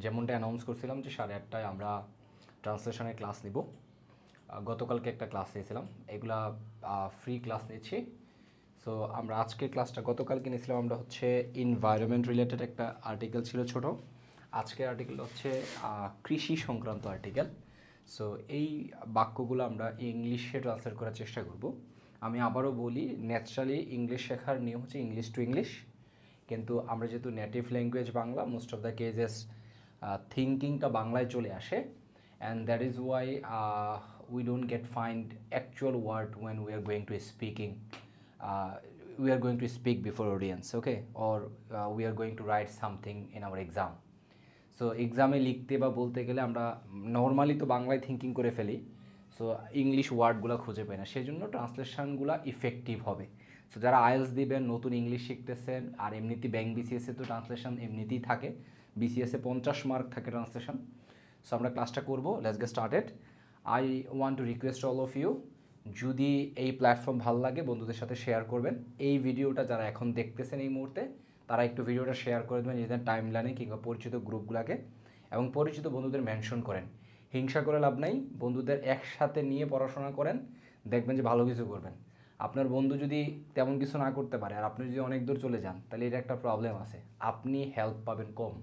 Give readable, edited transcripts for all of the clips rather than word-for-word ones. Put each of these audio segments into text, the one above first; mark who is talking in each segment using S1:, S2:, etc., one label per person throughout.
S1: যেমনটা অ্যানাউন্স করছিলাম যে 8:30টায় আমরা ট্রান্সলেশনের ক্লাস নিব। গতকালকে একটা ক্লাস নিয়েছিলাম, এগুলা ফ্রি ক্লাস নিচ্ছি। সো আমরা আজকের ক্লাসটা গতকালকে নিয়েছিলাম আমরা হচ্ছে এনভায়রনমেন্ট রিলেটেড একটা আর্টিকেল ছিল ছোট। আজকের আর্টিকেলটা হচ্ছে কৃষি সংক্রান্ত আর্টিকেল। সো এই বাক্যগুলো আমরা ইংলিশে ট্রান্সলেট করার চেষ্টা করব। আমি আবারও বলি, ন্যাচারালি ইংলিশ শেখার নিয়ম হচ্ছে ইংলিশ টু ইংলিশ, কিন্তু আমরা যেহেতু native language Bangla, most of the cases থিঙ্কিংটা বাংলায় চলে আসে, and that is why we don't get find actual word when we are going to speaking we are going to speak before audience, okay, or we are going to write something in our exam. So এক্সামে লিখতে বা বলতে গেলে আমরা normally তো বাংলায় thinking করে ফেলি, সো ইংলিশ ওয়ার্ডগুলো খুঁজে পাই না, সেই জন্য ট্রান্সলেশনগুলো ইফেক্টিভ হবে। সো যারা আইএলস দিবেন, নতুন ইংলিশ শিখতেছেন, আর এমনিতেই ব্যাংক বিসিএসে তো ট্রান্সলেশন এমনিতেই থাকে, বিসিএসে 50 মার্ক থাকে ট্রান্সলেশন। সো আমরা ক্লাসটা করবো, let's get started. I want to request all of you, যদি এই প্ল্যাটফর্ম ভালো লাগে বন্ধুদের সাথে শেয়ার করবেন। এই ভিডিওটা যারা এখন দেখতেছেন এই মুহূর্তে, তারা একটু ভিডিওটা শেয়ার করে দেবেন নিজেদের টাইম লাইনে কিংবা পরিচিত গ্রুপগুলোকে, এবং পরিচিত বন্ধুদের মেনশন করেন। হিংসা করে লাভ নাই, বন্ধুদের একসাথে নিয়ে পড়াশোনা করেন, দেখবেন যে ভালো কিছু করবেন। আপনার বন্ধু যদি তেমন কিছু না করতে পারে আর আপনি যদি অনেক দূর চলে যান, তাহলে এটা একটা প্রবলেম আছে, আপনি হেল্প পাবেন কম,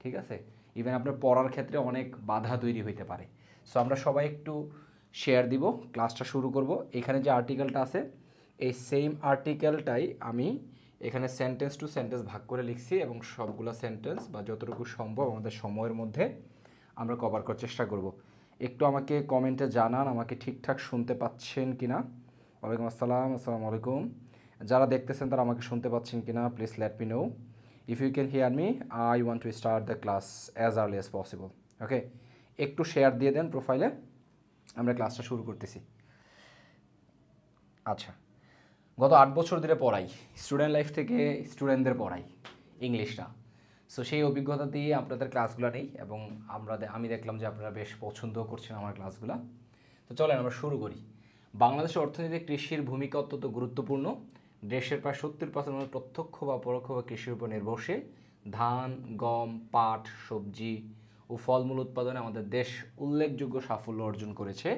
S1: ঠিক আছে? ইভেন আপনার পড়ার ক্ষেত্রে অনেক বাধা তৈরি হইতে পারে। সো আমরা সবাই একটু শেয়ার দিব, ক্লাসটা শুরু করব। এখানে যে আর্টিকেলটা আছে, এই সেম আর্টিকেলটাই আমি এখানে সেন্টেন্স টু সেন্টেন্স ভাগ করে লিখছি, এবং সবগুলো সেন্টেন্স বা যতটুকু সম্ভব আমাদের সময়ের মধ্যে আমরা কভার করার চেষ্টা করব। একটু আমাকে কমেন্টে জানান আমাকে ঠিকঠাক শুনতে পাচ্ছেন কি না। ওয়ালাইকুম আসসালাম, আসসালামু আলাইকুম। যারা দেখতেছেন তারা আমাকে শুনতে পাচ্ছেন কি না, please let me know. If you can hear me, I want to start the class as early as possible. Okay, একটু শেয়ার দিয়ে দেন প্রোফাইলে, আমরা ক্লাসটা শুরু করতেছি। আচ্ছা, গত 8 বছর ধরে পড়াই, স্টুডেন্ট লাইফ থেকে স্টুডেন্টদের পড়াই ইংলিশটা। সো সেই অভিজ্ঞতা দিয়ে আপনাদের ক্লাসগুলো নেই, এবং আমি দেখলাম যে আপনারা বেশ পছন্দ করছেন আমার ক্লাসগুলো। তো চলেন আমরা শুরু করি। বাংলাদেশের অর্থনীতিতে কৃষির ভূমিকা অত্যন্ত গুরুত্বপূর্ণ। দেশের প্রায় 70% প্রত্যক্ষ বা পরোক্ষভাবে কৃষির উপর নির্ভরশীল। ধান, গম, পাট, সবজি ও ফলমূল উৎপাদনে আমাদের দেশ উল্লেখযোগ্য সাফল্য অর্জন করেছে।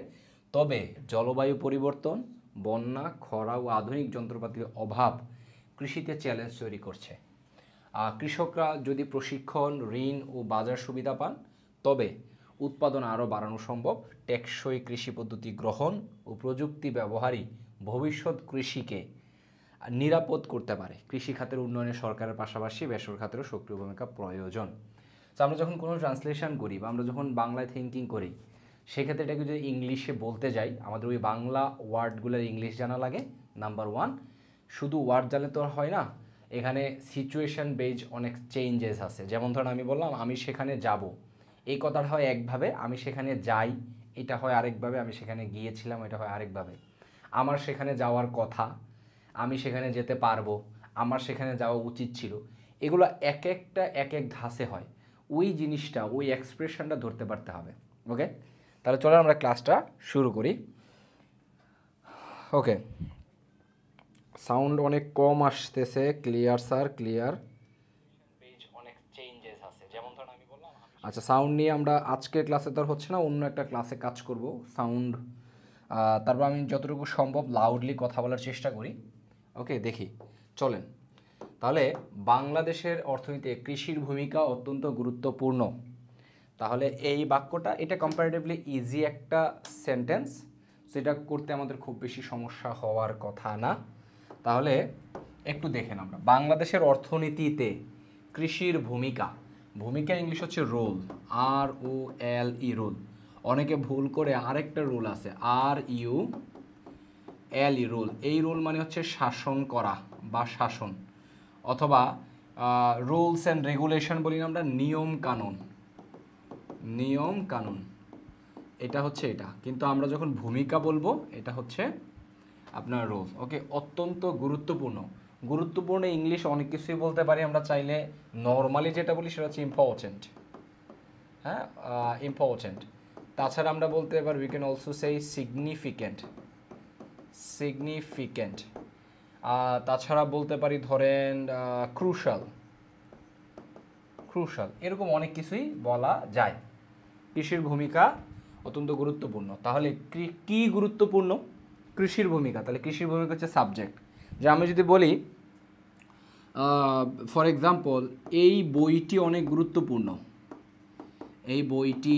S1: তবে জলবায়ু পরিবর্তন, বন্যা, খরা ও আধুনিক যন্ত্রপাতির অভাব কৃষিতে চ্যালেঞ্জ তৈরি করছে। কৃষকরা যদি প্রশিক্ষণ, ঋণ ও বাজার সুবিধা পান, তবে উৎপাদন আরও বাড়ানো সম্ভব। টেকসই কৃষি পদ্ধতি গ্রহণ ও প্রযুক্তি ব্যবহারই ভবিষ্যৎ কৃষিকে নিরাপদ করতে পারে। কৃষি খাতের উন্নয়নে সরকারের পাশাপাশি বেসরকারি খাতেরও সক্রিয় ভূমিকা প্রয়োজন। তো আমরা যখন কোনো ট্রান্সলেশন করি বা আমরা যখন বাংলায় থিঙ্কিং করি, সেক্ষেত্রে এটাকে যদি ইংলিশে বলতে যাই, আমাদের ওই বাংলা ওয়ার্ডগুলোর ইংলিশ জানা লাগে, নাম্বার ওয়ান। শুধু ওয়ার্ড জানলে তো হয় না, এখানে সিচুয়েশন বেজ অনেক চেঞ্জেস আছে। যেমন ধরুন আমি বললাম আমি সেখানে যাব, এই কথাটা হয় একভাবে, আমি সেখানে যাই এটা হয় আরেকভাবে, আমি সেখানে গিয়েছিলাম এটা হয় আরেকভাবে। আমার সেখানে যাওয়ার কথা, আমি সেখানে যেতে পারবো, আমার সেখানে যাওয়া উচিত ছিল, এগুলো এক একটা এক এক ধাঁচে হয়। ওই জিনিসটা, ওই এক্সপ্রেশনটা ধরতে পারতে হবে। ওকে, তাহলে চলো আমরা ক্লাসটা শুরু করি। ওকে, সাউন্ড অনেক কম আসতেছে। Clear sir, clear. অনেক চেঞ্জেস আছে, যেমন ধরুন আমি বললাম। আচ্ছা, সাউন্ড নিয়ে আমরা আজকের ক্লাসে তো হচ্ছে না, অন্য একটা ক্লাসে কাজ করব সাউন্ড। তারপর আমি যতটুকু সম্ভব লাউডলি কথা বলার চেষ্টা করি। ওকে, দেখি, চলেন। তাহলে বাংলাদেশের অর্থনীতিতে কৃষির ভূমিকা অত্যন্ত গুরুত্বপূর্ণ। তাহলে এই বাক্যটা, এটা কম্পারেটিভলি ইজি একটা সেন্টেন্স, সেটা করতে আমাদের খুব বেশি সমস্যা হওয়ার কথা না। তাহলে একটু দেখেন, আমরা বাংলাদেশের অর্থনীতিতে কৃষির ভূমিকা, ভূমিকা ইংলিশ হচ্ছে রোল, ROLE রোল। অনেকে ভুল করে আরেকটা রোল আছে, RULE রোল। এই রোল মানে হচ্ছে শাসন করা বা শাসন, অথবা রুলস অ্যান্ড রেগুলেশন বলি না আমরা, নিয়ম কানুন, নিয়ম কানুন, এটা হচ্ছে এটা। কিন্তু আমরা যখন ভূমিকা বলবো, এটা হচ্ছে আপনার রোল। ওকে, অত্যন্ত গুরুত্বপূর্ণ। গুরুত্বপূর্ণ ইংলিশ অনেক কিছুই বলতে পারি আমরা চাইলে, নর্মালি যেটা বলি সেটা হচ্ছে ইম্পর্টেন্ট। হ্যাঁ, ইম্পর্টেন্ট। তাছাড়া আমরা বলতে পারি we can also say significant, significant. তাছাড়া বলতে পারি ধরেন ক্রুশাল, ক্রুশাল, এরকম অনেক কিছুই বলা যায়। কৃষির ভূমিকা অত্যন্ত গুরুত্বপূর্ণ। তাহলে কি গুরুত্বপূর্ণ? কৃষির ভূমিকা। তাহলে কৃষির ভূমিকা হচ্ছে সাবজেক্ট। যে আমি যদি বলি ফর এক্সাম্পল, এই বইটি অনেক গুরুত্বপূর্ণ, এই বইটি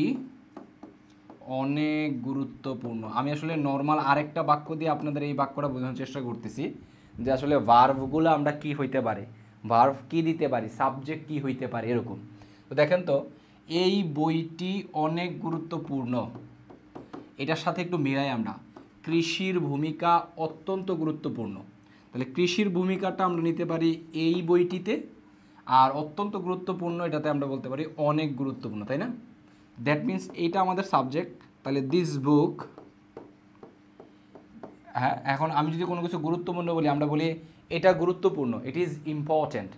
S1: অনেক গুরুত্বপূর্ণ। আমি আসলে নর্মাল আরেকটা বাক্য দিয়ে আপনাদের এই বাক্যটা বোঝানোর চেষ্টা করতেছি যে আসলে ভার্বগুলো আমরা কি হইতে পারে, ভার্ব কি দিতে পারি, সাবজেক্ট কি হইতে পারে, এরকম। তো দেখেন তো, এই বইটি অনেক গুরুত্বপূর্ণ, এটার সাথে একটু মিলাই আমরা, কৃষির ভূমিকা অত্যন্ত গুরুত্বপূর্ণ। তাহলে কৃষির ভূমিকাটা আমরা নিতে পারি এই বইটিতে, আর অত্যন্ত গুরুত্বপূর্ণ এটাতে আমরা বলতে পারি অনেক গুরুত্বপূর্ণ, তাই না? দ্যাট মিন্স এইটা আমাদের সাবজেক্ট। তাহলে দিস বুক, হ্যাঁ, এখন আমি যদি কোনো কিছু গুরুত্বপূর্ণ বলি, আমরা বলি এটা গুরুত্বপূর্ণ, ইট ইজ ইম্পর্ট্যান্ট,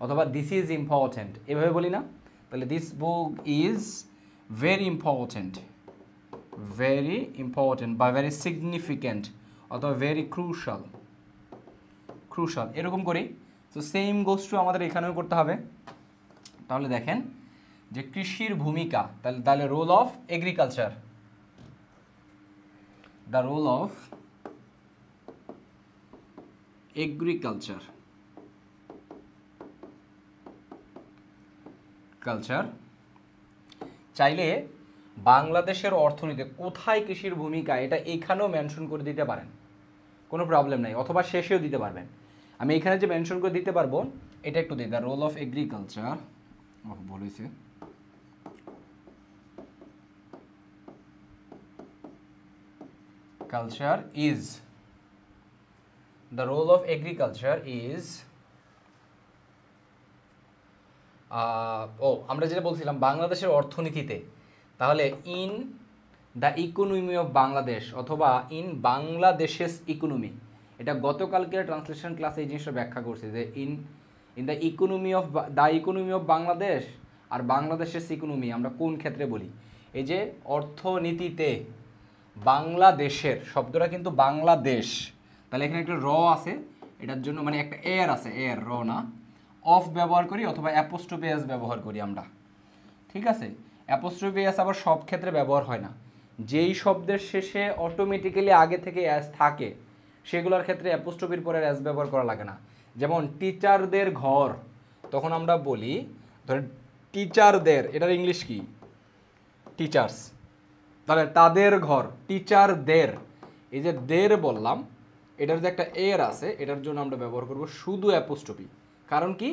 S1: অথবা দিস ইজ ইম্পর্ট্যান্ট, এভাবে বলি না? তাহলে this book is very important, very important বা ভেরি সিগনিফিক্যান্ট, অথবা ভেরি ক্রুশাল, ক্রুশাল, এরকম করি। তো সেম গোস টু আমাদের এখানেও করতে হবে। তাহলে দেখেন যে কৃষির ভূমিকা, তাহলে role of agriculture, the role of agriculture, চাইলে বাংলাদেশের অর্থনীতি কোথায় কৃষির ভূমিকা, এটা এখানেও মেনশন করে দিতে পারেন, কোনো প্রবলেম নাই, অথবা শেষেও দিতে পারবেন। আমি এখানে যে মেনশন করে দিতে পারবো এটা একটু দিই, দ্য রোল অফ এগ্রিকালচার, বলেছি culture is, the role of agriculture is আমরা যেটা বলছিলাম বাংলাদেশের অর্থনীতিতে, তাহলে in the economy of Bangladesh, অথবা ইন বাংলাদেশের ইকোনমি, এটা গতকালকে ট্রান্সলেশন ক্লাসে এই জিনিসটা ব্যাখ্যা করছে যে in the economy of Bangladesh আর বাংলাদেশের ইকোনমি আমরা কোন ক্ষেত্রে বলি। এই যে অর্থনীতিতে বাংলাদেশের শব্দটা কিন্তু বাংলাদেশ, তাহলে এখানে একটা র আছে, এটার জন্য মানে একটা এর আছে, এর র না, অফ ব্যবহার করি অথবা অ্যাপোস্ট্রফি এস ব্যবহার করি আমরা, ঠিক আছে? অ্যাপোস্ট্রফি এস আবার সব ক্ষেত্রে ব্যবহার হয় না, যেই শব্দের শেষে অটোমেটিক্যালি আগে থেকে অ্যাস থাকে সেগুলোর ক্ষেত্রে অ্যাপোস্ট্রফির পরে অ্যাস ব্যবহার করা লাগে না। যেমন টিচারদের ঘর, তখন আমরা বলি ধরেন টিচারদের, এটার ইংলিশ কি? টিচার্স, তাহলে তাদের ঘর, টিচারদের, এই যে দের বললাম, এটার যে একটা এর আছে এটার জন্য আমরা ব্যবহার করব শুধু অ্যাপোস্ট্রফি। কারণ কি?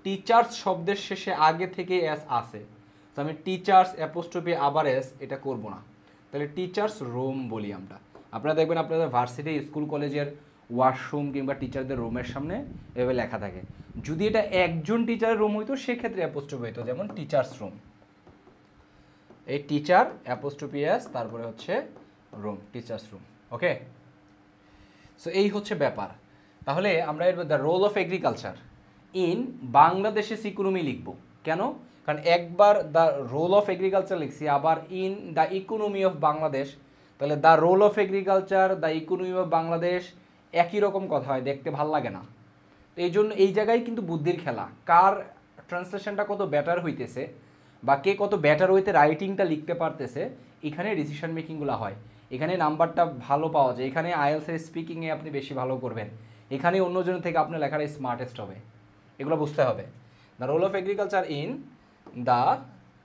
S1: টিচার্স শব্দের শেষে আগে থেকে এস আছে, তো আমি টিচার্স অ্যাপোস্ট্রফি আবার এস এটা করব না। তাহলে টিচার্স রুম বলি আমরা। আপনারা দেখবেন আপনাদের ভার্সিটি, স্কুল, কলেজের ওয়াশরুম কিংবা টিচারদের রুমের সামনে এভাবে লেখা থাকে। যদি এটা একজন টিচারের রুম হইতো সেক্ষেত্রে অ্যাপোস্ট্রফি হইতো, যেমন টিচার্স রুম, এই টিচার অ্যাপোস্ট্রফি এস তারপরে হচ্ছে room, teachers room. Okay, so এই হচ্ছে ব্যাপার। তাহলে আমরা এর the role of agriculture in বাংলাদেশের ইকোনমি লিখব। কেন? কারণ একবার দ্য রোল অফ এগ্রিকালচার লিখছি, আবার in the economy of Bangladesh, তাহলে the role of agriculture, the economy of Bangladesh একই রকম কথা হয়, দেখতে ভাল লাগে না। তো এই জন্য এই জায়গায় কিন্তু বুদ্ধির খেলা, কার ট্রান্সলেশনটা কত বেটার হইতেছে বা কে কত বেটার হইতে রাইটিংটা লিখতে পারতেছে, এখানে ডিসিশন মেকিংগুলো হয়, এখানে নাম্বারটা ভালো পাওয়া যায়, এখানে আইএলটিএস স্পিকিংয়ে আপনি বেশি ভালো করবেন, এখানে অন্যজনের থেকে আপনার লেখাটা স্মার্টেস্ট হবে, এগুলো বুঝতে হবে। The role of agriculture in the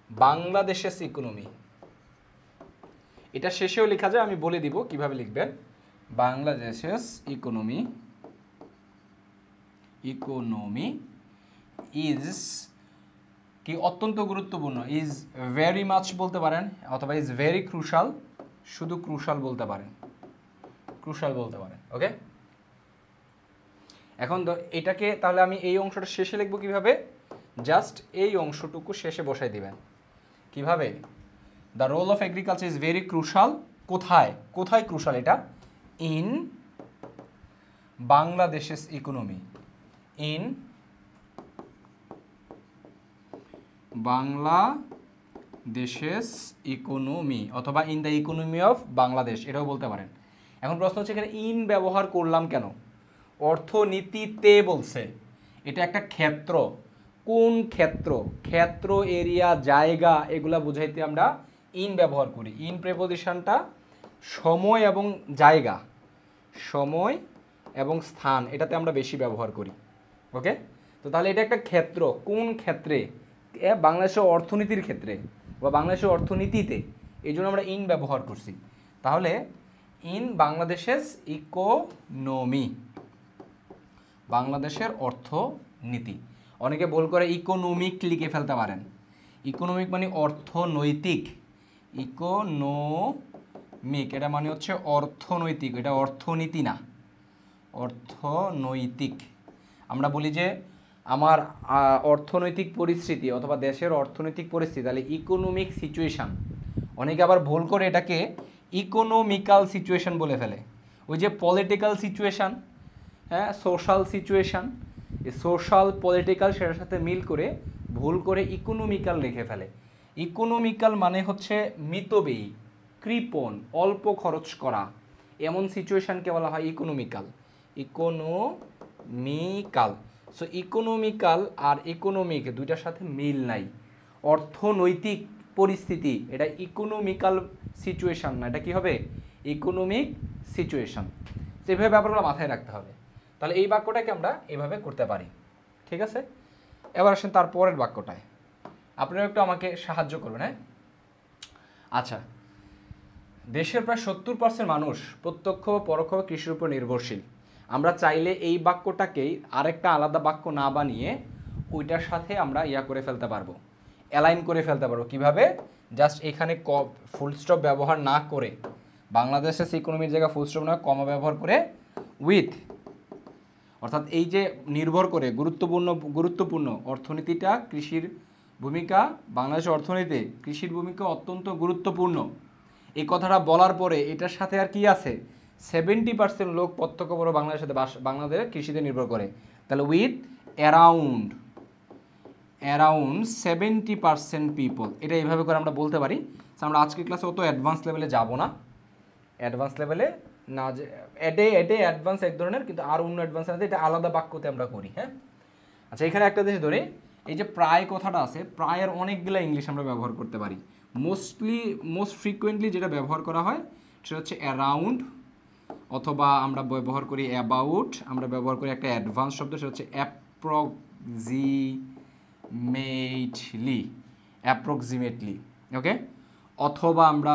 S1: বাংলাদেশের ইকোনমি, এটা শেষেও লেখা যায়, আমি বলে দিব কিভাবে লিখবেন। বাংলাদেশের ইকোনমি, ইকোনমি ইজ কি অত্যন্ত গুরুত্বপূর্ণ, ইজ ভেরি মাচ বলতে পারেন, অথবা ইজ ভেরি ক্রুশাল, শুধু ক্রুশাল বলতে পারেন, ক্রুশাল বলতে পারেন। ওকে, এখন এটাকে তাহলে আমি এই অংশটা শেষে লিখবো কিভাবে? জাস্ট এই অংশটুকু শেষে বসাই দিবেন। কিভাবে? The role of agriculture is very crucial, কোথায় কোথায় ক্রুশাল? এটা ইন বাংলাদেশের ইকোনমি, ইন বাংলাদেশের ইকোনমি, অথবা in the economy of Bangladesh, এটাও বলতে পারেন। এখন প্রশ্ন হচ্ছে এখানে ইন ব্যবহার করলাম কেন? অর্থনীতিতে বলছে, এটা একটা ক্ষেত্র, কোন ক্ষেত্র, ক্ষেত্র, এরিয়া, জায়গা এগুলা বুঝাইতে আমরা ইন ব্যবহার করি। ইন প্রেপোজিশনটা সময় এবং জায়গা, সময় এবং স্থান এটাতে আমরা বেশি ব্যবহার করি। ওকে, তো তাহলে এটা একটা ক্ষেত্র, কোন ক্ষেত্রে, বাংলাদেশের অর্থনীতির ক্ষেত্রে বা বাংলাদেশের অর্থনীতিতে, এই জন্য আমরা ইন ব্যবহার করছি। তাহলে ইন বাংলাদেশের ইকোনমি, বাংলাদেশের অর্থনীতি। অনেকে ভুল করে ইকোনমিক লিখে ফেলতে পারেন। ইকোনমিক মানে অর্থনৈতিক, ইকোনমিক এটা মানে হচ্ছে অর্থনৈতিক, এটা অর্থনীতি না, অর্থনৈতিক। আমরা বলি যে আমার অর্থনৈতিক পরিস্থিতি অথবা দেশের অর্থনৈতিক পরিস্থিতি, তাহলে ইকোনমিক সিচুয়েশান। অনেকে আবার ভুল করে এটাকে ইকোনমিক্যাল সিচুয়েশান বলে ফেলে। ওই যে পলিটিক্যাল সিচুয়েশান, হ্যাঁ, সোশ্যাল সিচুয়েশান, এই সোশ্যাল পলিটিক্যাল সেটার সাথে মিল করে ভুল করে ইকোনমিক্যাল লিখে ফেলে। ইকোনমিক্যাল মানে হচ্ছে মিতব্যয়ী, কৃপণ, অল্প খরচ করা, এমন সিচুয়েশানকে বলা হয় ইকোনমিক্যাল। ইকোনমিক্যাল, সো ইকোনমিক্যাল আর ইকোনমিক দুইটার সাথে মিল নাই। অর্থনৈতিক পরিস্থিতি এটা ইকোনমিক্যাল সিচুয়েশান না, এটা কি হবে? Economic situation. সেভাবে ব্যাপারগুলো মাথায় রাখতে হবে। তাহলে এই বাক্যটাকে আমরা এইভাবে করতে পারি, ঠিক আছে? এবার আসেন তারপরের বাক্যটায়, আপনারা একটু আমাকে সাহায্য করবেন। হ্যাঁ, আচ্ছা, দেশের প্রায় 70% মানুষ প্রত্যক্ষ বা পরোক্ষভাবে কৃষির উপর নির্ভরশীল। আমরা চাইলে এই বাক্যটাকেই আরেকটা আলাদা বাক্য না বানিয়ে ওইটার সাথে আমরা করে ফেলতে পারবো, অ্যালাইন করে ফেলতে পারবো। কিভাবে? জাস্ট এখানে ফুল স্টপ ব্যবহার না করে, বাংলাদেশের ইকোনমির জায়গায় ফুল স্টপ না, কমা ব্যবহার করে উইথ, অর্থাৎ এই যে নির্ভর করে গুরুত্বপূর্ণ অর্থনীতিটা, কৃষির ভূমিকা, বাংলাদেশের অর্থনীতিতে কৃষির ভূমিকা অত্যন্ত গুরুত্বপূর্ণ, এই কথাটা বলার পরে এটার সাথে আর কি আছে? 70% লোক প্রত্যক্ষ বড় বাংলাদেশের সাথে বাংলাদেশের কৃষিতে নির্ভর করে। তাহলে উইথ অ্যারাউন্ড 70% পিপল, এটা এইভাবে করে আমরা বলতে পারি। আমরা আজকের ক্লাসে অত অ্যাডভান্স লেভেলে যাব না, অ্যাডভান্স লেভেলে না, যে এটাই অ্যাডভান্স এক ধরনের, কিন্তু আর অন্য অ্যাডভান্স আছে, এটা আলাদা বাক্যতে আমরা করি। হ্যাঁ, আচ্ছা, এখানে একটা জিনিস ধরে, এই যে প্রায় কথাটা আছে, প্রায়ের অনেকগুলো ইংলিশ আমরা ব্যবহার করতে পারি। মোস্ট ফ্রিকুয়েন্টলি যেটা ব্যবহার করা হয় সেটা হচ্ছে অ্যারাউন্ড, অথবা আমরা ব্যবহার করি অ্যাবাউট, আমরা ব্যবহার করি একটা অ্যাডভান্স শব্দ, সেটা হচ্ছে অ্যাপ্রক্সিমেটলি, ওকে? অথবা আমরা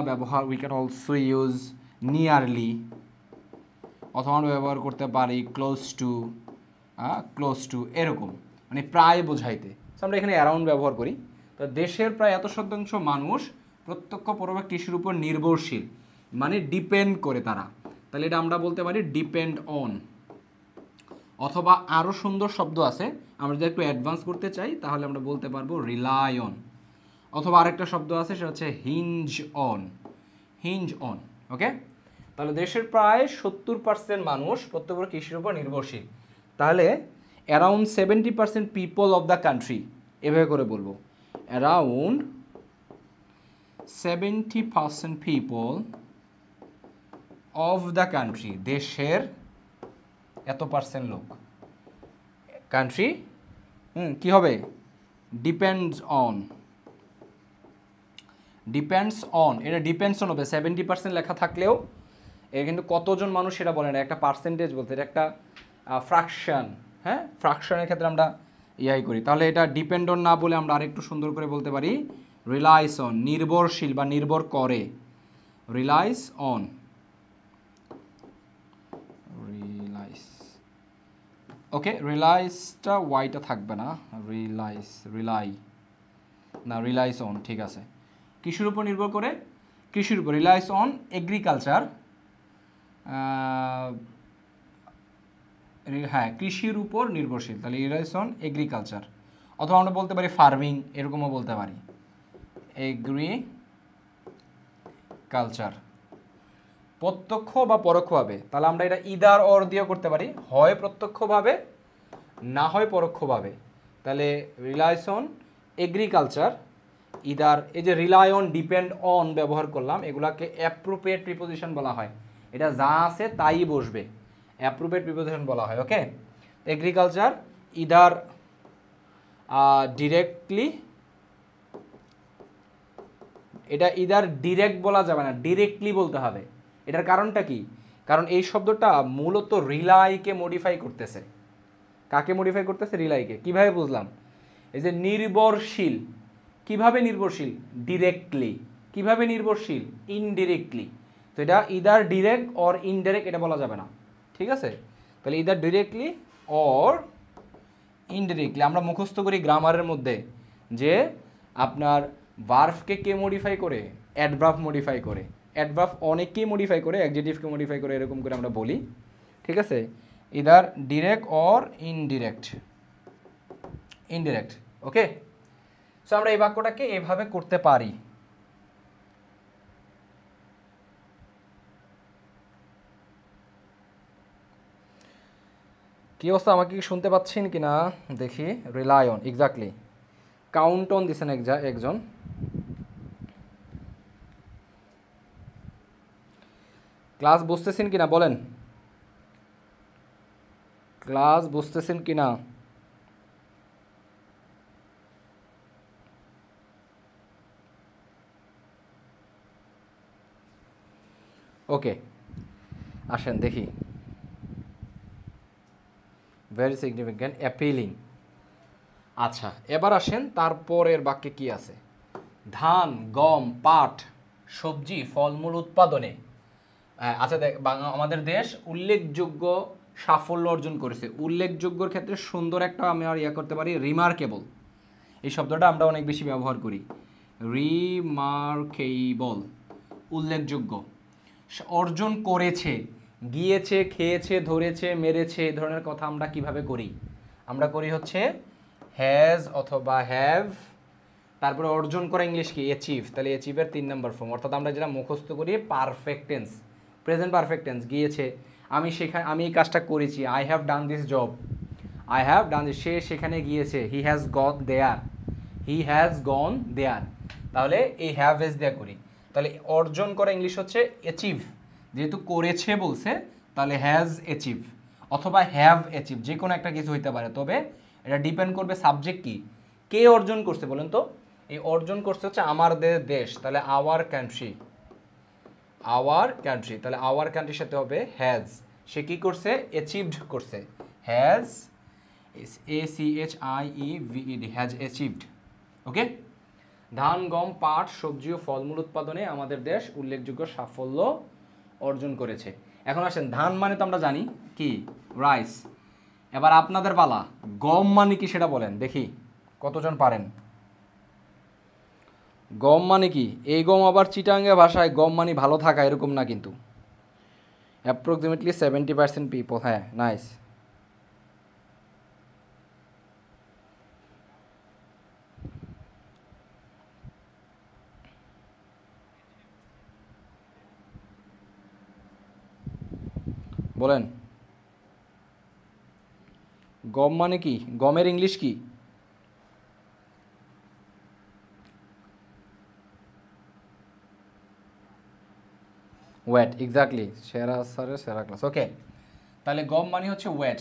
S1: we can also use nearly, অথবা আমরা ব্যবহার করতে পারি ক্লোজ টু, এরকম, মানে প্রায় বোঝাইতে। আমরা এখানে অ্যারাউন্ড ব্যবহার করি। তো দেশের প্রায় এত শতাংশ মানুষ প্রত্যক্ষ পরোক্ষ কৃষির উপর নির্ভরশীল, মানে ডিপেন্ড করে তারা। তাহলে এটা আমরা বলতে পারি ডিপেন্ড অন, অথবা আরও সুন্দর শব্দ আছে, আমরা যদি একটু অ্যাডভান্স করতে চাই তাহলে আমরা বলতে পারবো রিলাই অন, অথবা আরেকটা শব্দ আছে সেটা হচ্ছে হিঞ্জ অন, ওকে? তাহলে দেশের প্রায় 70% মানুষ প্রত্যক্ষ কৃষির উপর নির্ভরশীল। তাহলে around 70% people of the country, এভাবে করে বলবো, around 70% people of the country, দেশের এত পার্সেন্ট লোক, কান্ট্রি কি হবে? ডিপেন্ডস অন, এটা ডিপেন্ডস অন হবে। 70% লেখা থাকলেও এর কিন্তু কতজন মানুষ সেটা বলে না, একটা পার্সেন্টেজ বলতে, এটা একটা ফ্র্যাকশন। হ্যাঁ, ফ্র্যাকশনের ক্ষেত্রে আমরা করি। তাহলে এটা ডিপেন্ড অন না বলে আমরা আরেকটু সুন্দর করে বলতে পারি রিলাইস অন, নির্ভরশীল বা নির্ভর করে, রিলাইস অন, ওকে? রিলাইসটা ওয়াইটা থাকবে না, রিলাইস অন, ঠিক আছে। কৃষির উপর নির্ভর করে, কৃষির উপর, রিলাইস অন এগ্রিকালচার, হ্যাঁ, কৃষির উপর নির্ভরশীল, তাহলে রিলাইস অন এগ্রিকালচার, অথবা আমরা বলতে পারি ফার্মিং, এরকমও বলতে পারি, এগ্রিকালচার, প্রত্যক্ষ বা পরোক্ষভাবে। তাহলে আমরা এটা ইদার অর দিয়েও করতে পারি, হয় প্রত্যক্ষভাবে না হয় পরোক্ষভাবে। তাহলে রিলাইস অন এগ্রিকালচার, ইদার, এই যে রিলাই অন, ডিপেন্ড অন ব্যবহার করলাম, এগুলাকে অ্যাপ্রোপ্রিয়েট প্রিপোজিশন বলা হয়। এটা যা আছে তাই বসবে, অ্যাপ্রোপ্রিয়েট প্রিপোজিশন বলা হয়, ওকে? এগ্রিকালচার ইদার ডিরেক্টলি, এটা ইদার ডিরেক্ট বলা যাবে না, ডিরেক্টলি বলতে হবে। এটার কারণটা কি? কারণ এই শব্দটা মূলত রিলাইকে মডিফাই করতেছে। কাকে মডিফাই করতেছে? রিলাইকে। কিভাবে বুঝলাম? এই যে নির্ভরশীল, কিভাবে নির্ভরশীল? ডিরেক্টলি। কিভাবে নির্ভরশীল? ইনডিরেক্টলি। তো এটা ইদার ডিরেক্ট অর ইনডিরেক্ট এটা বলা যাবে না, ঠিক আছে? তাহলে ইদার ডিরেক্টলি অর ইনডিরেক্টলি। আমরা মুখস্থ করি গ্রামারের মধ্যে যে আপনার ভার্বকে কে মডিফাই করে? অ্যাডভার্ব মডিফাই করে। অ্যাডভার্ব অনেককেই মডিফাই করে, অ্যাডজেক্টিভকে মডিফাই করে, এরকম করে আমরা বলি, ঠিক আছে? Either direct or indirect, indirect. Okay, so আমরা এই বাক্যটাকে এভাবে করতে পারি। কি অবস্থা, আমাকে কি শুনতে পাচ্ছেন কি না দেখি? Rely on, exactly. Count on দিছেন একজন। ক্লাস বুঝতেছেন কিনা বলেন, ক্লাস বুঝতেছেন কিনা? ওকে, আসেন দেখি। Very significant, appealing. আচ্ছা, এবার আসেন তারপরের বাক্যে কি আছে। ধান, গম, পাট, সবজি, ফলমূল উৎপাদনে আচ্ছা আমাদের দেশ উল্লেখযোগ্য সাফল্য অর্জন করেছে। উল্লেখযোগ্যর ক্ষেত্রে সুন্দর একটা আমি আর করতে পারি, রিমার্কেবল। এই শব্দটা আমরা অনেক বেশি ব্যবহার করি। রিমার্কেবল, উল্লেখযোগ্য। অর্জন করেছে, গিয়েছে, খেয়েছে, ধরেছে, মেরেছে, এই ধরনের কথা আমরা কিভাবে করি? আমরা করি হচ্ছে হ্যাজ অথবা হ্যাভ, তারপরে অর্জন করা ইংলিশ কি? অ্যাচিভ। তাহলে অ্যাচিভের 3 নম্বর ফর্ম, অর্থাৎ আমরা যেটা মুখস্থ করি perfect tense, present perfect tense. গিয়েছে, আমি এই কাজটা করেছি, I have done this job, I have done this, সে সেখানে গিয়েছে, he has got there, he has gone there. তাহলে এই হ্যাভ এস দেয়া করি। তাহলে অর্জন করা ইংলিশ হচ্ছে অ্যাচিভ, যেহেতু করেছে বলছে তাহলে হ্যাজ অ্যাচিভ অথবা হ্যাভ অ্যাচিভ, যে কোনো একটা কিছু হইতে পারে। তবে এটা ডিপেন্ড করবে সাবজেক্ট কি, কে অর্জন করছে বলেন তো? এই অর্জন করছে হচ্ছে আমাদের দেশ, তাহলে আওয়ার কান্ট্রি, আওয়ার কান্ট্রি। তাহলে আওয়ার কান্ট্রির সাথে হবে হ্যাজ। সে কি করছে? অ্যাচিভড করছে, হ্যাজ, ACHIEVED, হ্যাজ অ্যাচিভড। ওকে, ধান, গম, পাট, সবজি ও ফলমূল উৎপাদনে আমাদের দেশ উল্লেখযোগ্য সাফল্য অর্জন করেছে। এখন আসেন, ধান মানে তো আমরা জানি কি? রাইস। এবার আপনাদের পালা, গম মানে কি সেটা বলেন দেখি, কতজন পারেন? গম মানে কি? এই গম আবার চিটাঙ্গে ভাষায় গম মানে ভালো থাকা এরকম না কিন্তু। Approximately 70% people. হ্যাঁ, নাইস। বলেন, গম মানে কি? গমের ইংলিশ কি? Wheat, exactly. সেরা স্যারের সেরা ক্লাস। ওকে, তাহলে গম মানে হচ্ছে ওয়েট,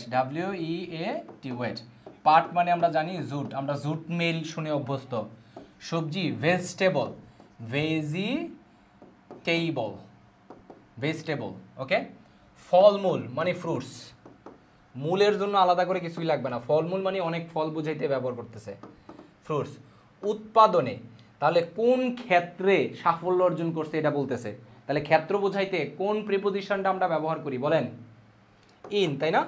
S1: WEAT, ওয়েট। পাট মানে আমরা জানি জুট, আমরা জুট মিল শুনে অভ্যস্ত। সবজি ভেজিটেবল, ভেজিটেবল, ভেজিটেবল। ওকে, ফলমূল মানে ফ্রুটস, মূলের জন্য আলাদা করে কিছুই লাগবে না, ফলমূল মানে অনেক ফল বুঝাইতে ব্যবহার করতেছে, ফ্রুটস। উৎপাদনে, তাহলে কোন ক্ষেত্রে সাফল্য অর্জন করছে এটা বলতেছে। তাহলে ক্ষেত্র বোঝাইতে কোন প্রিপোজিশনটা আমরা ব্যবহার করি বলেন? ইন, তাই না?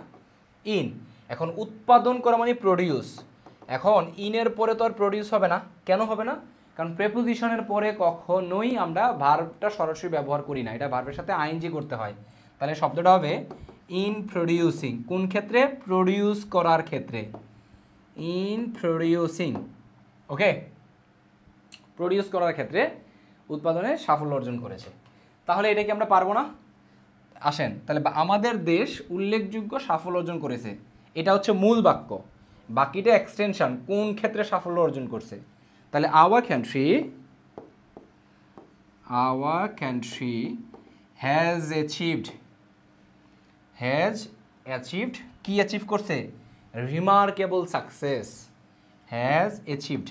S1: ইন। এখন উৎপাদন করা মানে প্রডিউস। এখন ইনের পরে তো আর প্রডিউস হবে না। কেন হবে না? কারণ প্রিপোজিশনের পরে কখনোই আমরা ভার্বটা সরাসরি ব্যবহার করি না, এটা ভার্বের সাথে আইএনজি করতে হয়। তাহলে শব্দটা হবে ইন প্রডিউসিং। কোন ক্ষেত্রে? প্রডিউস করার ক্ষেত্রে, ইন প্রডিউসিং। ওকে, প্রডিউস করার ক্ষেত্রে উৎপাদনে সাফল্য অর্জন করেছে। তাহলে এটা কি আমরা পারবো না? আসেন, তাহলে আমাদের দেশ উল্লেখযোগ্য সাফল্য অর্জন করেছে, এটা হচ্ছে মূল বাক্য। বাকিটা এক্সটেনশন, কোন ক্ষেত্রে সাফল্য অর্জন করছে। তাহলে আওয়ার কান্ট্রি হ্যাজ অ্যাচিভড, কি অ্যাচিভ করছে? রিমার্কেবল সাকসেস, হ্যাজ অ্যাচিভড,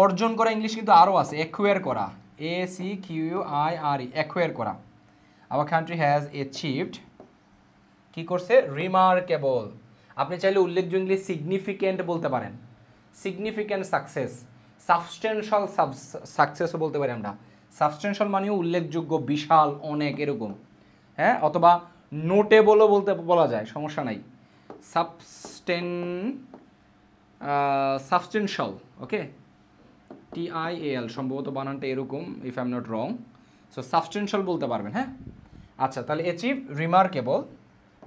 S1: অর্জন করা ইংলিশ কিন্তু আরও আছে, অ্যাকুয়ার করা, ACQUIRE, অ্যাকুয়ার করা। আওয়ার কান্ট্রি হ্যাজ অ্যাচিভড, কি করছে, রিমার্কেবল। আপনি চাইলে উল্লেখযোগ্য ইংলিশ সিগনিফিক্যান্ট বলতে পারেন, সিগনিফিক্যান্ট সাকসেস, সাবস্টেনশাল সাকসেসও বলতে পারি আমরা। সাবস্টেনশাল মানেও উল্লেখযোগ্য, বিশাল, অনেক এরকম, হ্যাঁ, অথবা নোটেবলও বলা যায়, সমস্যা নাই। সাবস্টেনশাল, ওকে, TIAL সম্ভবত বানানটা এরকম, if I am not wrong. So substantial বলতে পারবেন, হ্যাঁ। আচ্ছা, তাহলে অ্যাচিভ, রিমার্কেবল,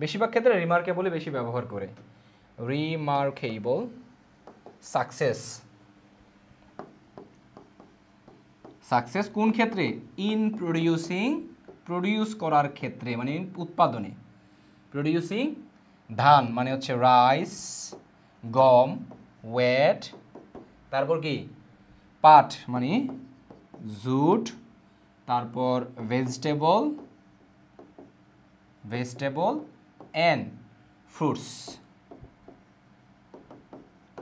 S1: বেশিরভাগ ক্ষেত্রে রিমার্কেবলই বেশি ব্যবহার করে, রিমার্কেবল, সাকসেস, সাকসেস কোন ক্ষেত্রে, ইন প্রডিউসিং, প্রডিউস করার ক্ষেত্রে মানে উৎপাদনে, প্রডিউসিং ধান মানে হচ্ছে রাইস, গম, ওয়েট, তারপর কি পাট মানে জুট, তারপর vegetable, vegetable and fruits,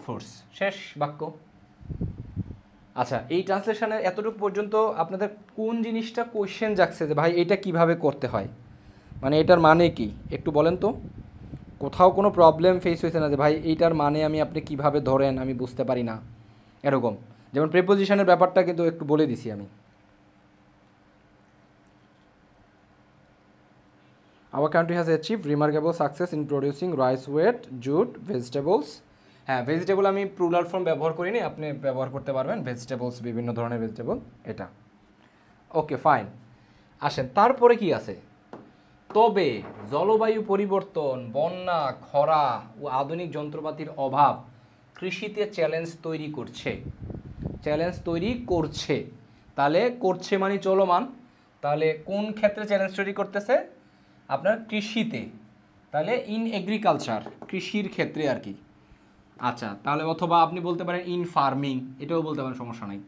S1: fruits, শেষ বাক্য। আচ্ছা, এই ট্রান্সলেশনের এতটুকু পর্যন্ত আপনাদের কোন জিনিসটা কোয়েশ্চেন জাগছে যে ভাই এটা কিভাবে করতে হয়, মানে এটার মানে কি একটু বলেন তো? কোথাও কোনো প্রবলেম ফেস হয়েছে না যে ভাই এইটার মানে আপনি কিভাবে ধরেন আমি বুঝতে পারি না, এরকম? যেমন প্রিপোজিশনের ব্যাপারটা কিন্তু একটু বলে দিছি আমি। Our country has achieved remarkable success in producing rice, wheat, jute, vegetables. হ্যাঁ, ভেজিটেবল আমি প্লুরাল ফর্ম ব্যবহার করিনি, আপনি ব্যবহার করতে পারবেন, ভেজিটেবলস, বিভিন্ন ধরনের ভেজিটেবল, এটা ওকে ফাইন। আসেন, তারপরে কি আছে, তবে জলবায়ু পরিবর্তন, বন্যা, খরা ও আধুনিক যন্ত্রপাতির অভাব কৃষিতে চ্যালেঞ্জ তৈরি করছে, চ্যালেঞ্জ তৈরি করছে, তাহলে করছে মানে চলমান, তাহলে কোন ক্ষেত্রে চ্যালেঞ্জ তৈরি করতেছে, আপনার কৃষিতে, তাহলে ইন এগ্রিকালচার, কৃষির ক্ষেত্রে আর কি। আচ্ছা, তাহলে অথবা আপনি বলতে পারেন ইন ফার্মিং, এটাও বলতে পারেন, সমস্যা নাই।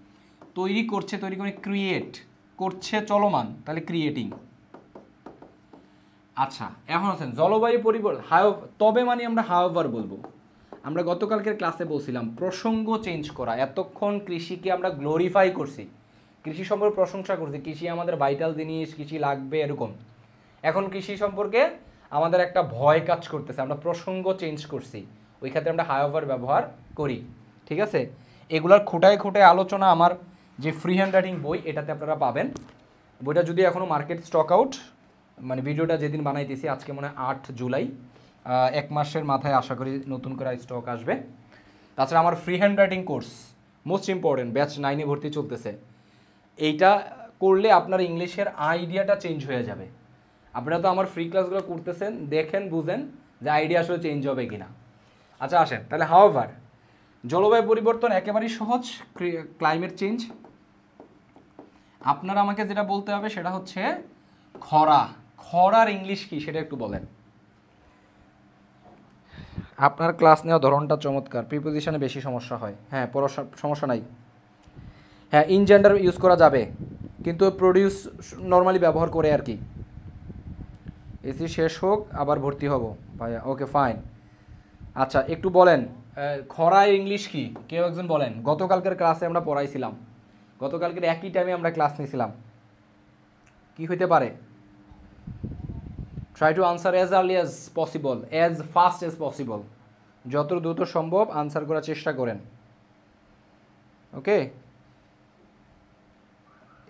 S1: তৈরি করছে, তৈরি করে ক্রিয়েট, করছে চলমান, তাহলে ক্রিয়েটিং। আচ্ছা, এখন আছেন জলবায়ু পরিবর্তন, তবে মানে আমরা হাওয়েভার বলবো। আমরা গতকালকের ক্লাসে বলছিলাম প্রসঙ্গ চেঞ্জ করা, এতক্ষণ কৃষিকে আমরা গ্লোরিফাই করছি, কৃষি সম্পর্কে প্রশংসা করছি, কৃষি আমাদের ভাইটাল জিনিস, কৃষি লাগবে এরকম। এখন কৃষি সম্পর্কে আমাদের একটা ভয় কাজ করতেছে, আমরা প্রসঙ্গ চেঞ্জ করছি, ওই ক্ষেত্রে আমরা হাওয়েভার ব্যবহার করি, ঠিক আছে? এগুলার খুঁটায় খুঁটায় আলোচনা আমার যে ফ্রি হ্যান্ড রাইটিং বই, এটাতে আপনারা পাবেন। বইটা যদি এখনও মার্কেট স্টক আউট, মানে ভিডিওটা যেদিন বানাইতেছি আজকে মনে হয় 8 জুলাই, 1 মাসের মাথায় আশা করি নতুন করে স্টক আসবে। তাছাড়া আমার free hand writing course most important, batch 9-এ ভর্তি চলতেছে, এইটা করলে আপনার ইংলিশের আইডিয়াটা চেঞ্জ হয়ে যাবে। আপনারা তো আমার ফ্রি ক্লাসগুলো করতেছেন, দেখেন বুঝেন যে আইডিয়া আসলে চেঞ্জ হবে কিনা। আচ্ছা আসেন, তাহলে হাওয়েভার জলবায়ু পরিবর্তন একেবারেই সহজ, ক্লাইমেট চেঞ্জ। আপনারা আমাকে যেটা বলতে হবে সেটা হচ্ছে খরা, খরার ইংলিশ কি সেটা একটু বলেন। আপনার ক্লাস নেওয়া ধরনটা চমৎকার, প্রিপোজিশনে বেশি সমস্যা হয়, হ্যাঁ সমস্যা নাই। হ্যাঁ, ইন জেন্ডার ইউজ করা যাবে, কিন্তু প্রডিউস নর্মালি ব্যবহার করে আর কি। এসি শেষ হোক আবার ভর্তি হব ভাইয়া, ওকে ফাইন। আচ্ছা, একটু বলেন খরার ইংলিশ কি, কেউ একজন বলেন। গতকালকের ক্লাসে আমরা পড়াইছিলাম, গতকালকের একই টাইমে আমরা ক্লাস নিয়েছিলাম, কি হইতে পারে? Try to answer as early as possible, as fast as possible, যত দ্রুত সম্ভব আনসার করার চেষ্টা করেন, okay?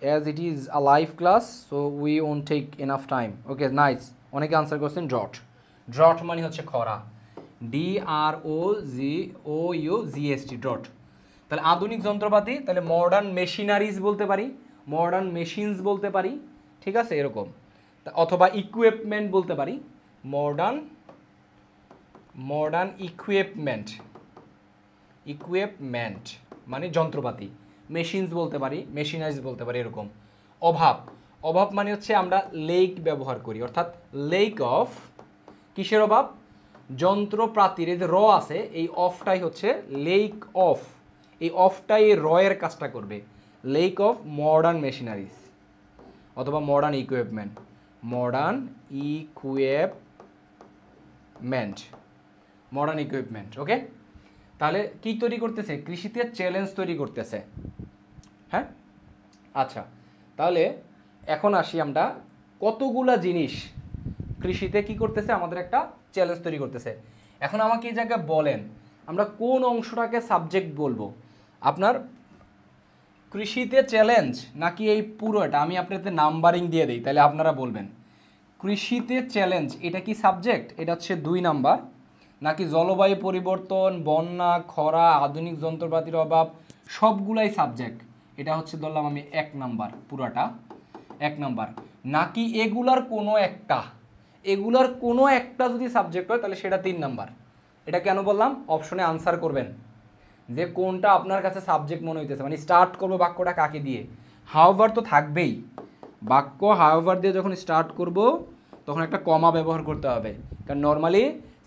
S1: As it is a live class so we won't take enough time, okay nice. অনেকে আনসার করছেন ড্রট, ড্রট মানে হচ্ছে খরা, DROGOUGST, ড্রট। তাহলে আধুনিক যন্ত্রপাতি, তাহলে মডার্ন মেশিনারিজ বলতে পারি, মডার্ন মেশিনস বলতে পারি, ঠিক আছে এরকম। অথবা ইকুইপমেন্ট বলতে পারি, মডার্ন ইকুইপমেন্ট, ইকুইপমেন্ট মানে যন্ত্রপাতি, মেশিনস বলতে পারি, মেশিনারিজ বলতে পারি এরকম। অভাব, অভাব মানে হচ্ছে আমরা লেক ব্যবহার করি, অর্থাৎ লেক অফ, কিসের অভাব? যন্ত্রপাতির, এই যে র আছে এই অফটাই হচ্ছে লেক অফ, এই অফটাই এই রয়ের কাজটা করবে, লেক অফ মডার্ন মেশিনারিজ অথবা modern equipment, modern equipment, modern equipment, okay তাহলে কি তৈরি করতেছে? কৃষিতে চ্যালেঞ্জ তৈরি করতেছে। হ্যাঁ, আচ্ছা, তাহলে এখন আসি আমরা, কতগুলা জিনিস কৃষিতে কি করতেছে, আমাদের একটা চ্যালেঞ্জ তৈরি করতেছে। এখন আমাকে এই জায়গায় বলেন, আমরা কোন অংশটাকে সাবজেক্ট বলবো? আপনার কৃষিতে চ্যালেঞ্জ নাকি এই পুরোটা? আমি আপনাদের নাম্বারিং দিয়ে দিই, তাহলে আপনারা বলবেন। কৃষিতে চ্যালেঞ্জ এটা কি সাবজেক্ট? এটা হচ্ছে 2 নাম্বার। নাকি জলবায়ু পরিবর্তন, বন্যা, খরা, আধুনিক যন্ত্রপাতির অভাব, সবগুলাই সাবজেক্ট? এটা হচ্ছে ধরলাম আমি 1 নাম্বার, পুরাটা 1 নাম্বার। নাকি এগুলার কোনো একটা, এগুলার কোনো একটা যদি সাবজেক্ট হয় তাহলে সেটা 3 নাম্বার। এটা কেন বললাম? অপশনে আনসার করবেন যে কোনটা আপনার কাছে সাবজেক্ট মনে হইতেছে। মানে স্টার্ট করবো বাক্যটা কাকে দিয়ে? হাউভার তো থাকবেই। বাক্য হাউভার দিয়ে যখন স্টার্ট করব তখন একটা কমা ব্যবহার করতে হবে, কারণ নর্মালি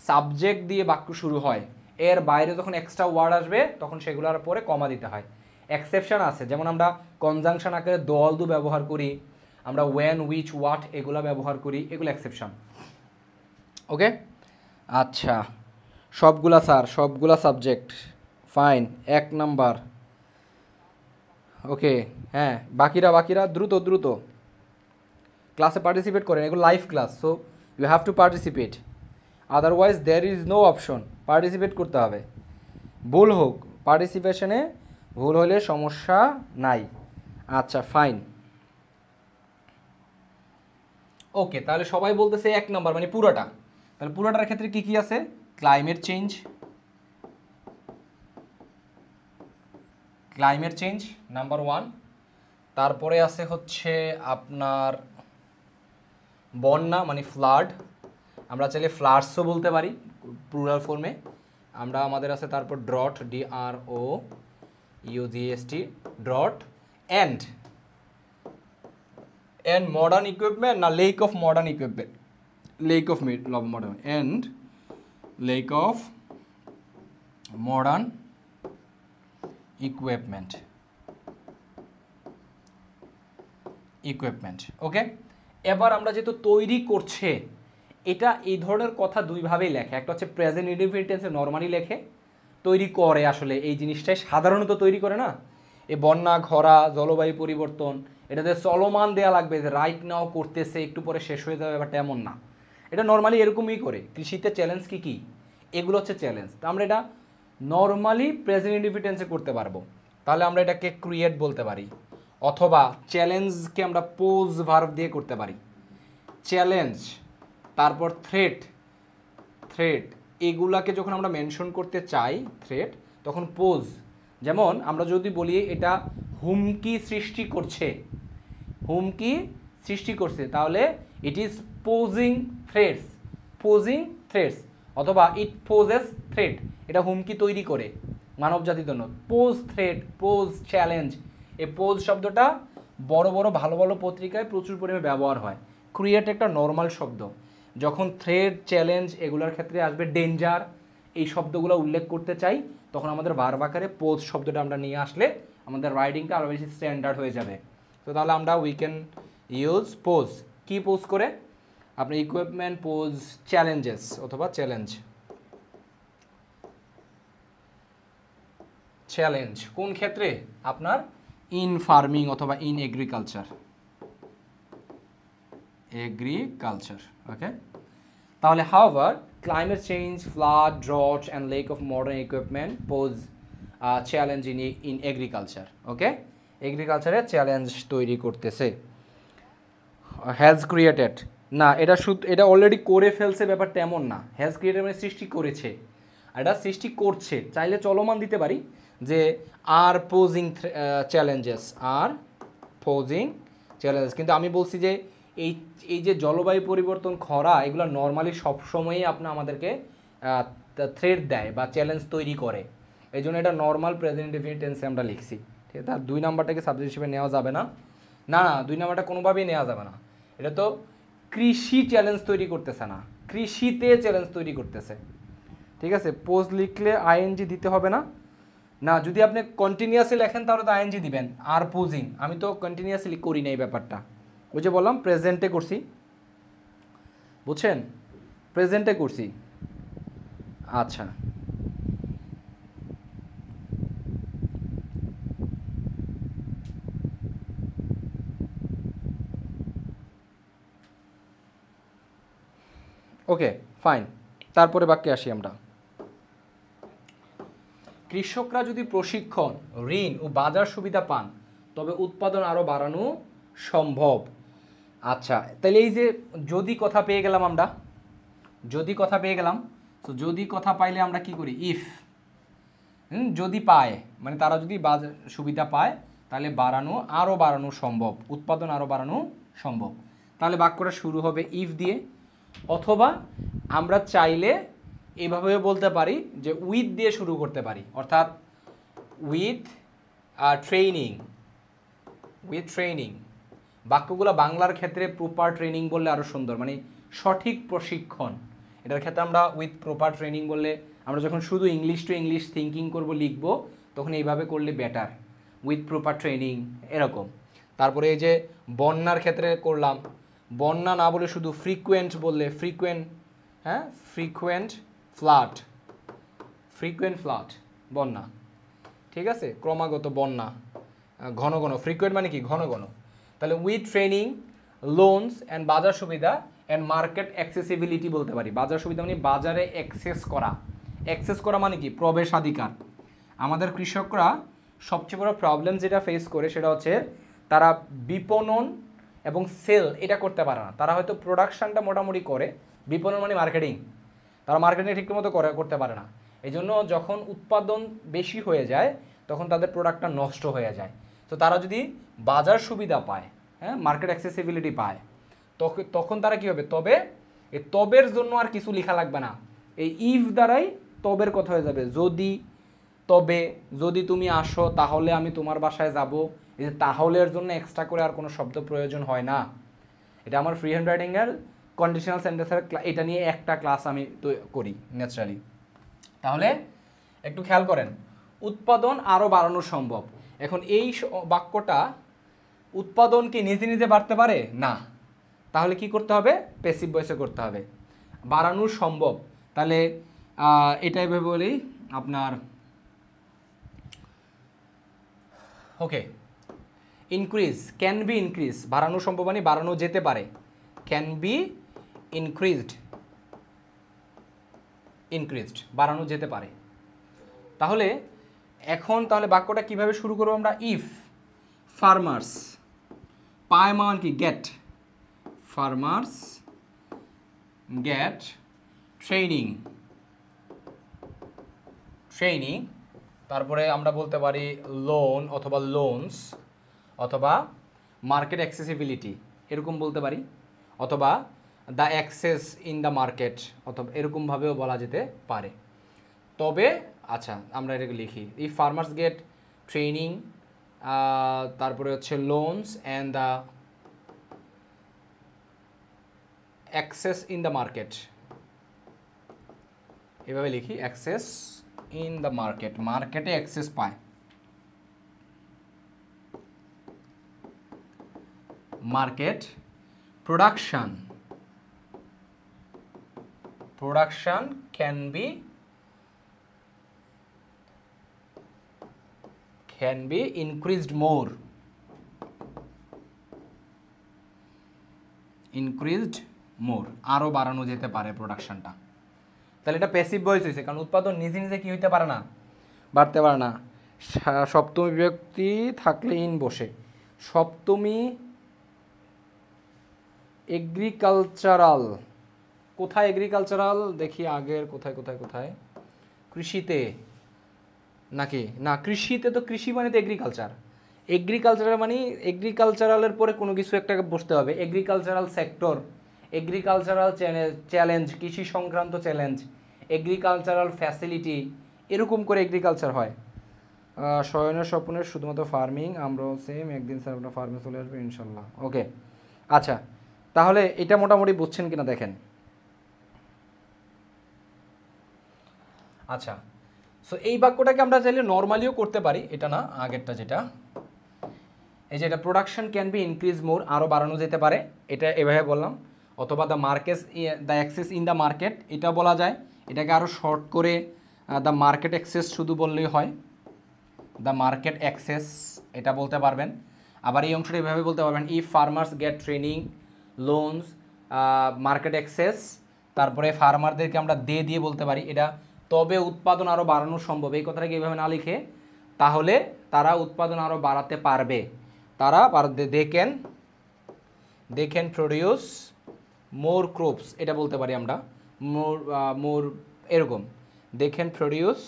S1: সাবজেক্ট দিয়ে বাক্য শুরু হয়, এর বাইরে যখন এক্সট্রা ওয়ার্ড আসবে তখন সেগুলোর পরে কমা দিতে হয়। এক্সেপশন আছে, যেমন আমরা কনজাংশন আকারে দল দু ব্যবহার করি, আমরা ওয়েন, উইচ, হোয়াট এগুলা ব্যবহার করি, এগুলো এক্সেপশন। ওকে, আচ্ছা, সবগুলা স্যার, সবগুলা সাবজেক্ট, ফাইন, 1 নাম্বার। ওকে, হ্যাঁ, বাকিরা দ্রুত দ্রুত ক্লাসে পার্টিসিপেট করেন, এগুলো live class, so you have to participate, otherwise there is no option. Participate করতে হবে, ভুল হোক, পার্টিসিপেশনে ভুল হলে সমস্যা নাই। আচ্ছা, ফাইন। ওকে, তাহলে সবাই বলতেছে 1 নাম্বার মানে পুরোটা। তাহলে পুরোটার ক্ষেত্রে কি কি আছে? Climate change, climate change number 1। তারপরে আছে হচ্ছে আপনার বন্যা মানে ফ্লাড, আমরা চাইলে ফ্লাডসও বলতে পারি প্লুরাল ফর্মে। আমরা আমাদের আছে তারপর drought, DROUGST, drought. And modern equipment না lack of modern equipment? Lack of modern, and lack of modern equipment. Okay, এবার আমরা যেহেতু তৈরি করছে, এটা এই ধরনের কথা দুইভাবেই লেখে। একটা হচ্ছে প্রেজেন্ট ইনডিফিনিট টেন্সে নরমালি লেখে, তৈরি করে আসলে এই জিনিসটাই সাধারণত তৈরি করে না। এই বন্যা, খরা, জলবায়ু পরিবর্তন, এটাতে চলমান দেয়া লাগবে, যে রাইট নাও করতেছে, একটু পরে শেষ হয়ে যাবে, ব্যাপারটা এমন না। এটা নর্মালি এরকমই করে। কৃষিতে চ্যালেঞ্জ কি কি? এগুলো হচ্ছে চ্যালেঞ্জ। তো আমরা এটা নর্মালি প্রেজেন্ট ইনডিফিনিট টেন্সে করতে পারবো, তাহলে আমরা এটাকে ক্রিয়েট বলতে পারি, অথবা চ্যালেঞ্জকে আমরা পোজ ভার্ব দিয়ে করতে পারি। চ্যালেঞ্জ, তারপর থ্রেট, এগুলাকে যখন আমরা মেনশন করতে চাই থ্রেট, তখন পোজ। যেমন আমরা যদি বলি এটা হুমকি সৃষ্টি করছে, তাহলে ইট ইজ পোজিং থ্রেটস, অথবা ইট পোজেস থ্রেট, এটা হুমকি তৈরি করে মানব জাতির জন্য। পোজ থ্রেট, পোজ চ্যালেঞ্জ, এই পোজ শব্দটা বড় বড় ভালো ভালো পত্রিকায় প্রচুর পরিমাণে ব্যবহার হয়। ক্রিয়েট একটা নর্মাল শব্দ, যখন থ্রেট, চ্যালেঞ্জ এগুলোর ক্ষেত্রে আসবে ডেঞ্জার, এই শব্দগুলো উল্লেখ করতে চাই, তখন আমাদের ভার্ব আকারে পোজ শব্দটা আমরা নিয়ে আসলে আমাদের রাইটিংটা আরও বেশি স্ট্যান্ডার্ড হয়ে যাবে। তো তাহলে আমরা উই ক্যান ইউজ পোজ। কি পোজ করে? আপনি ইকুইপমেন্ট পোজ চ্যালেঞ্জেস অথবা চ্যালেঞ্জ কোন ক্ষেত্রে? আপনার ইন ফার্মিং অথবা ইন এগ্রিকালচার। ওকে, তাহলে however climate change, flood, drought and lack of modern equipment pose challenge in agriculture. Okay, এগ্রিকালচারে চ্যালেঞ্জ তৈরি করতেছে। হ্যাজ ক্রিয়েটেড না, এটা অলরেডি করে ফেলছে, ব্যাপারটা এমন না। হ্যাজ ক্রিয়েটেড মানে সৃষ্টি করেছে, এটা সৃষ্টি করছে। চাইলে চলমান দিতে পারি, যে আর পোজিং চ্যালেঞ্জেস, কিন্তু আমি বলছি যে এই যে জলবায়ু পরিবর্তন, খরা, এগুলো নর্মালি সবসময়ই আমাদেরকে থ্রেট দেয় বা চ্যালেঞ্জ তৈরি করে, এই জন্য এটা নর্মাল প্রেজেন্ট ইনডিফিনিট টেন্সে আমরা লিখছি। ঠিক আছে, তার 2 নাম্বারটাকে সাবজেক্ট হিসেবে নেওয়া যাবে না। 2 নাম্বারটা কোনোভাবেই নেওয়া যাবে না। এটা তো কৃষি চ্যালেঞ্জ তৈরি করতেছে না, কৃষিতে চ্যালেঞ্জ তৈরি করতেছে। ঠিক আছে, পোজ লিখলে আইএনজি দিতে হবে না। যদি আপনি কন্টিনিউয়াসলি লেখেন তাহলে তো আইএনজি দিবেন। আর পোজিং, আমি তো কন্টিনিউয়াসলি করি না এই ব্যাপারটা, ওই যে বললাম প্রেজেন্টে করছি, বুঝছেন, প্রেজেন্টে করছি। আচ্ছা, ওকে ফাইন। তারপরে বাক্যে আসি আমরা। কৃষকরা যদি প্রশিক্ষণ, ঋণ ও বাজার সুবিধা পান তবে উৎপাদন আরও বাড়ানো সম্ভব। আচ্ছা, তাহলে এই যে যদি কথা পেয়ে গেলাম আমরা, যদি কথা পেয়ে গেলাম, তো যদি কথা পাইলে আমরা কি করি, ইফ যদি পায় মানে তারা যদি বাজার সুবিধা পায় তাহলে আরও বাড়ানো সম্ভব, উৎপাদন আরও বাড়ানো সম্ভব। তাহলে বাক্যটা শুরু হবে ইফ দিয়ে, অথবা আমরা চাইলে এভাবে বলতে পারি যে উইথ দিয়ে শুরু করতে পারি, অর্থাৎ উইথ ট্রেনিং, উইথ ট্রেনিং। বাক্যগুলো বাংলার ক্ষেত্রে প্রপার ট্রেনিং বললে আরও সুন্দর, মানে সঠিক প্রশিক্ষণ। এটার ক্ষেত্রে আমরা উইথ প্রপার ট্রেনিং বললে, আমরা যখন শুধু ইংলিশ টু ইংলিশ থিঙ্কিং করব, লিখব, তখন এইভাবে করলে বেটার, উইথ প্রপার ট্রেনিং এরকম। তারপরে এই যে বন্যার ক্ষেত্রে করলাম, বন্যা না বলে শুধু ফ্রিকুয়েন্ট বললে, ফ্রিকুয়েন্ট, হ্যাঁ ফ্রিকুয়েন্ট ফ্লাড, ফ্রিকুয়েন্ট ফ্লাড বন্যা, ঠিক আছে, ক্রমাগত বন্যা, ঘন ঘন, ফ্রিকুয়েন্ট মানে কি ঘন ঘন। তাহলে উইথ ট্রেনিং, লোনস অ্যান্ড বাজার সুবিধা অ্যান্ড মার্কেট অ্যাক্সেসিবিলিটি বলতে পারি। বাজার সুবিধা মানে বাজারে অ্যাক্সেস করা, অ্যাক্সেস করা মানে কি প্রবেশাধিকার। আমাদের কৃষকরা সবচেয়ে বড় প্রবলেম যেটা ফেস করে সেটা হচ্ছে তারা বিপণন এবং সেল এটা করতে পারে না। তারা হয়তো প্রোডাকশানটা মোটামুটি করে, বিপণন মানে মার্কেটিং, তারা মার্কেটিং ঠিকমতো করতে পারে না। এই জন্য যখন উৎপাদন বেশি হয়ে যায় তখন তাদের প্রোডাক্টটা নষ্ট হয়ে যায়। তো তারা যদি বাজার সুবিধা পায়, হ্যাঁ মার্কেট অ্যাক্সেসিবিলিটি পায়, তখন তারা কী হবে, তবে এই তবের জন্য আর কিছু লেখা লাগবে না, এই ইফ দ্বারাই তবের কথা হয়ে যাবে। যদি, তবে, যদি তুমি আসো তাহলে আমি তোমার বাসায় যাব, এই যে তাহলের জন্য এক্সট্রা করে আর কোনো শব্দ প্রয়োজন হয় না। এটা আমার ফ্রি হ্যান্ড রাইটিংয়ের কন্ডিশনাল সেন্টেন্সের এটা নিয়ে একটা ক্লাস আমি তো করি ন্যাচারালি। তাহলে একটু খেয়াল করেন, উৎপাদন আরও বাড়ানো সম্ভব। এখন এই বাক্যটা উৎপাদন কি নিজে নিজে বাড়তে পারে না, তাহলে কি করতে হবে, প্যাসিভ ভয়েসে করতে হবে, বাড়ানো সম্ভব। তাহলে এটা এভাবে বলি আপনার, ওকে, ইনক্রিজ, ক্যান বি ইনক্রিজ, বাড়ানো সম্ভব মানে বাড়ানো যেতে পারে, ক্যান বি ইনক্রিজড, ইনক্রিজড বাড়ানো যেতে পারে। তাহলে এখন তাহলে বাক্যটা কিভাবে শুরু করবো আমরা, ইফ ফার্মার্স, পায় মান কি get, farmers get training, training, তারপরে আমরা বলতে পারি লোন অথবা লোনস, অথবা মার্কেট অ্যাক্সেসিবিলিটি এরকম বলতে পারি, অথবা the access in the market, অথবা এরকমভাবেও বলা যেতে পারে। তবে আচ্ছা আমরা এটাকে লিখি, ইফ ফার্মার্স গেট ট্রেনিং, তারপরে হচ্ছে loans and the access in the market, এভাবে লিখি, অ্যাক্সেস ইন দ্য মার্কেট, মার্কেটে অ্যাক্সেস পায়, market production, production can B increased more, increased more, আরও বাড়ানো যেতে পারে প্রোডাকশনটা। তাহলে এটা প্যাসিভ ভয়েস হয়েছে, কারণ উৎপাদন নিজে নিজে কি হইতে পারে না, বাড়তে পারে না। সপ্তমী বিভক্তি থাকলে ইন বসে, সপ্তমী এগ্রিকালচারাল, কোথায় এগ্রিকালচারাল দেখি আগের, কোথায় কোথায় কোথায়, কৃষিতে নাকি না, কৃষিতে তো কৃষি মানে তো এগ্রিকালচার, এগ্রিকালচারাল মানে এগ্রিকালচারালের পরে কোনো কিছু একটা বসতে হবে, এগ্রিকালচারাল সেক্টর, এগ্রিকালচারাল চ্যালেঞ্জ, কৃষি সংক্রান্ত চ্যালেঞ্জ, এগ্রিকালচারাল ফ্যাসিলিটি, এরকম করে এগ্রিকালচার হয়। শয়নের স্বপ্নের শুধুমাত্র ফার্মিং, আমরাও সেম, একদিন স্যার আমরা ফার্মে চলে আসবো ইনশাল্লাহ। ওকে আচ্ছা, তাহলে এটা মোটামুটি বুঝছেন কিনা দেখেন। আচ্ছা, সো এই বাক্যটাকে আমরা চাইলে নর্মালিও করতে পারি, এটা না, আগেরটা যেটা, এই যে এটা প্রোডাকশন ক্যান বি ইনক্রিজ মোর, আরও বাড়ানো যেতে পারে, এটা এভাবে বললাম। অথবা the market, the access in the market এটা বলা যায়, এটাকে আরও শর্ট করে দ্য মার্কেট অ্যাক্সেস শুধু বললেই হয়, দ্য মার্কেট অ্যাক্সেস এটা বলতে পারবেন। আবার এই অংশটা এভাবে বলতে পারবেন, if farmers get training, loans, market access, তারপরে ফার্মারদেরকে আমরা দে দিয়ে বলতে পারি, এটা তবে উৎপাদন আরও বাড়ানো সম্ভব। এই কথাটাকে এইভাবে না লিখে তাহলে তারা উৎপাদন আরও বাড়াতে পারবে, তারা they can produce more crops, এটা বলতে পারি আমরা মোর এরকম দে ক্যান প্রডিউস,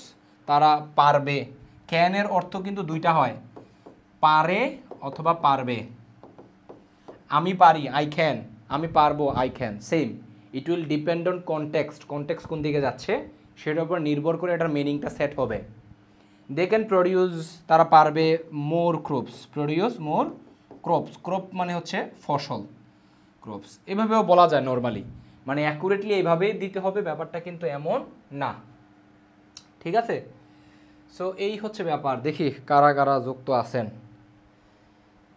S1: তারা পারবে। ক্যানের অর্থ কিন্তু দুইটা হয়, পারে অথবা পারবে। আমি পারি আই ক্যান, আমি পারবো I can, same. It will depend on context, context কোন দিকে যাচ্ছে সেটার উপর নির্ভর করে এটার মিনিংটা সেট হবে। দে ক্যান প্রডিউস, তারা পারবে মোর crops, produce more crops, crop মানে হচ্ছে ফসল, ক্রপস এভাবেও বলা যায় নর্মালি, মানে অ্যাকুরেটলি এইভাবেই দিতে হবে, ব্যাপারটা কিন্তু এমন না, ঠিক আছে। সো এই হচ্ছে ব্যাপার। দেখি কারা কারা যুক্ত আছেন।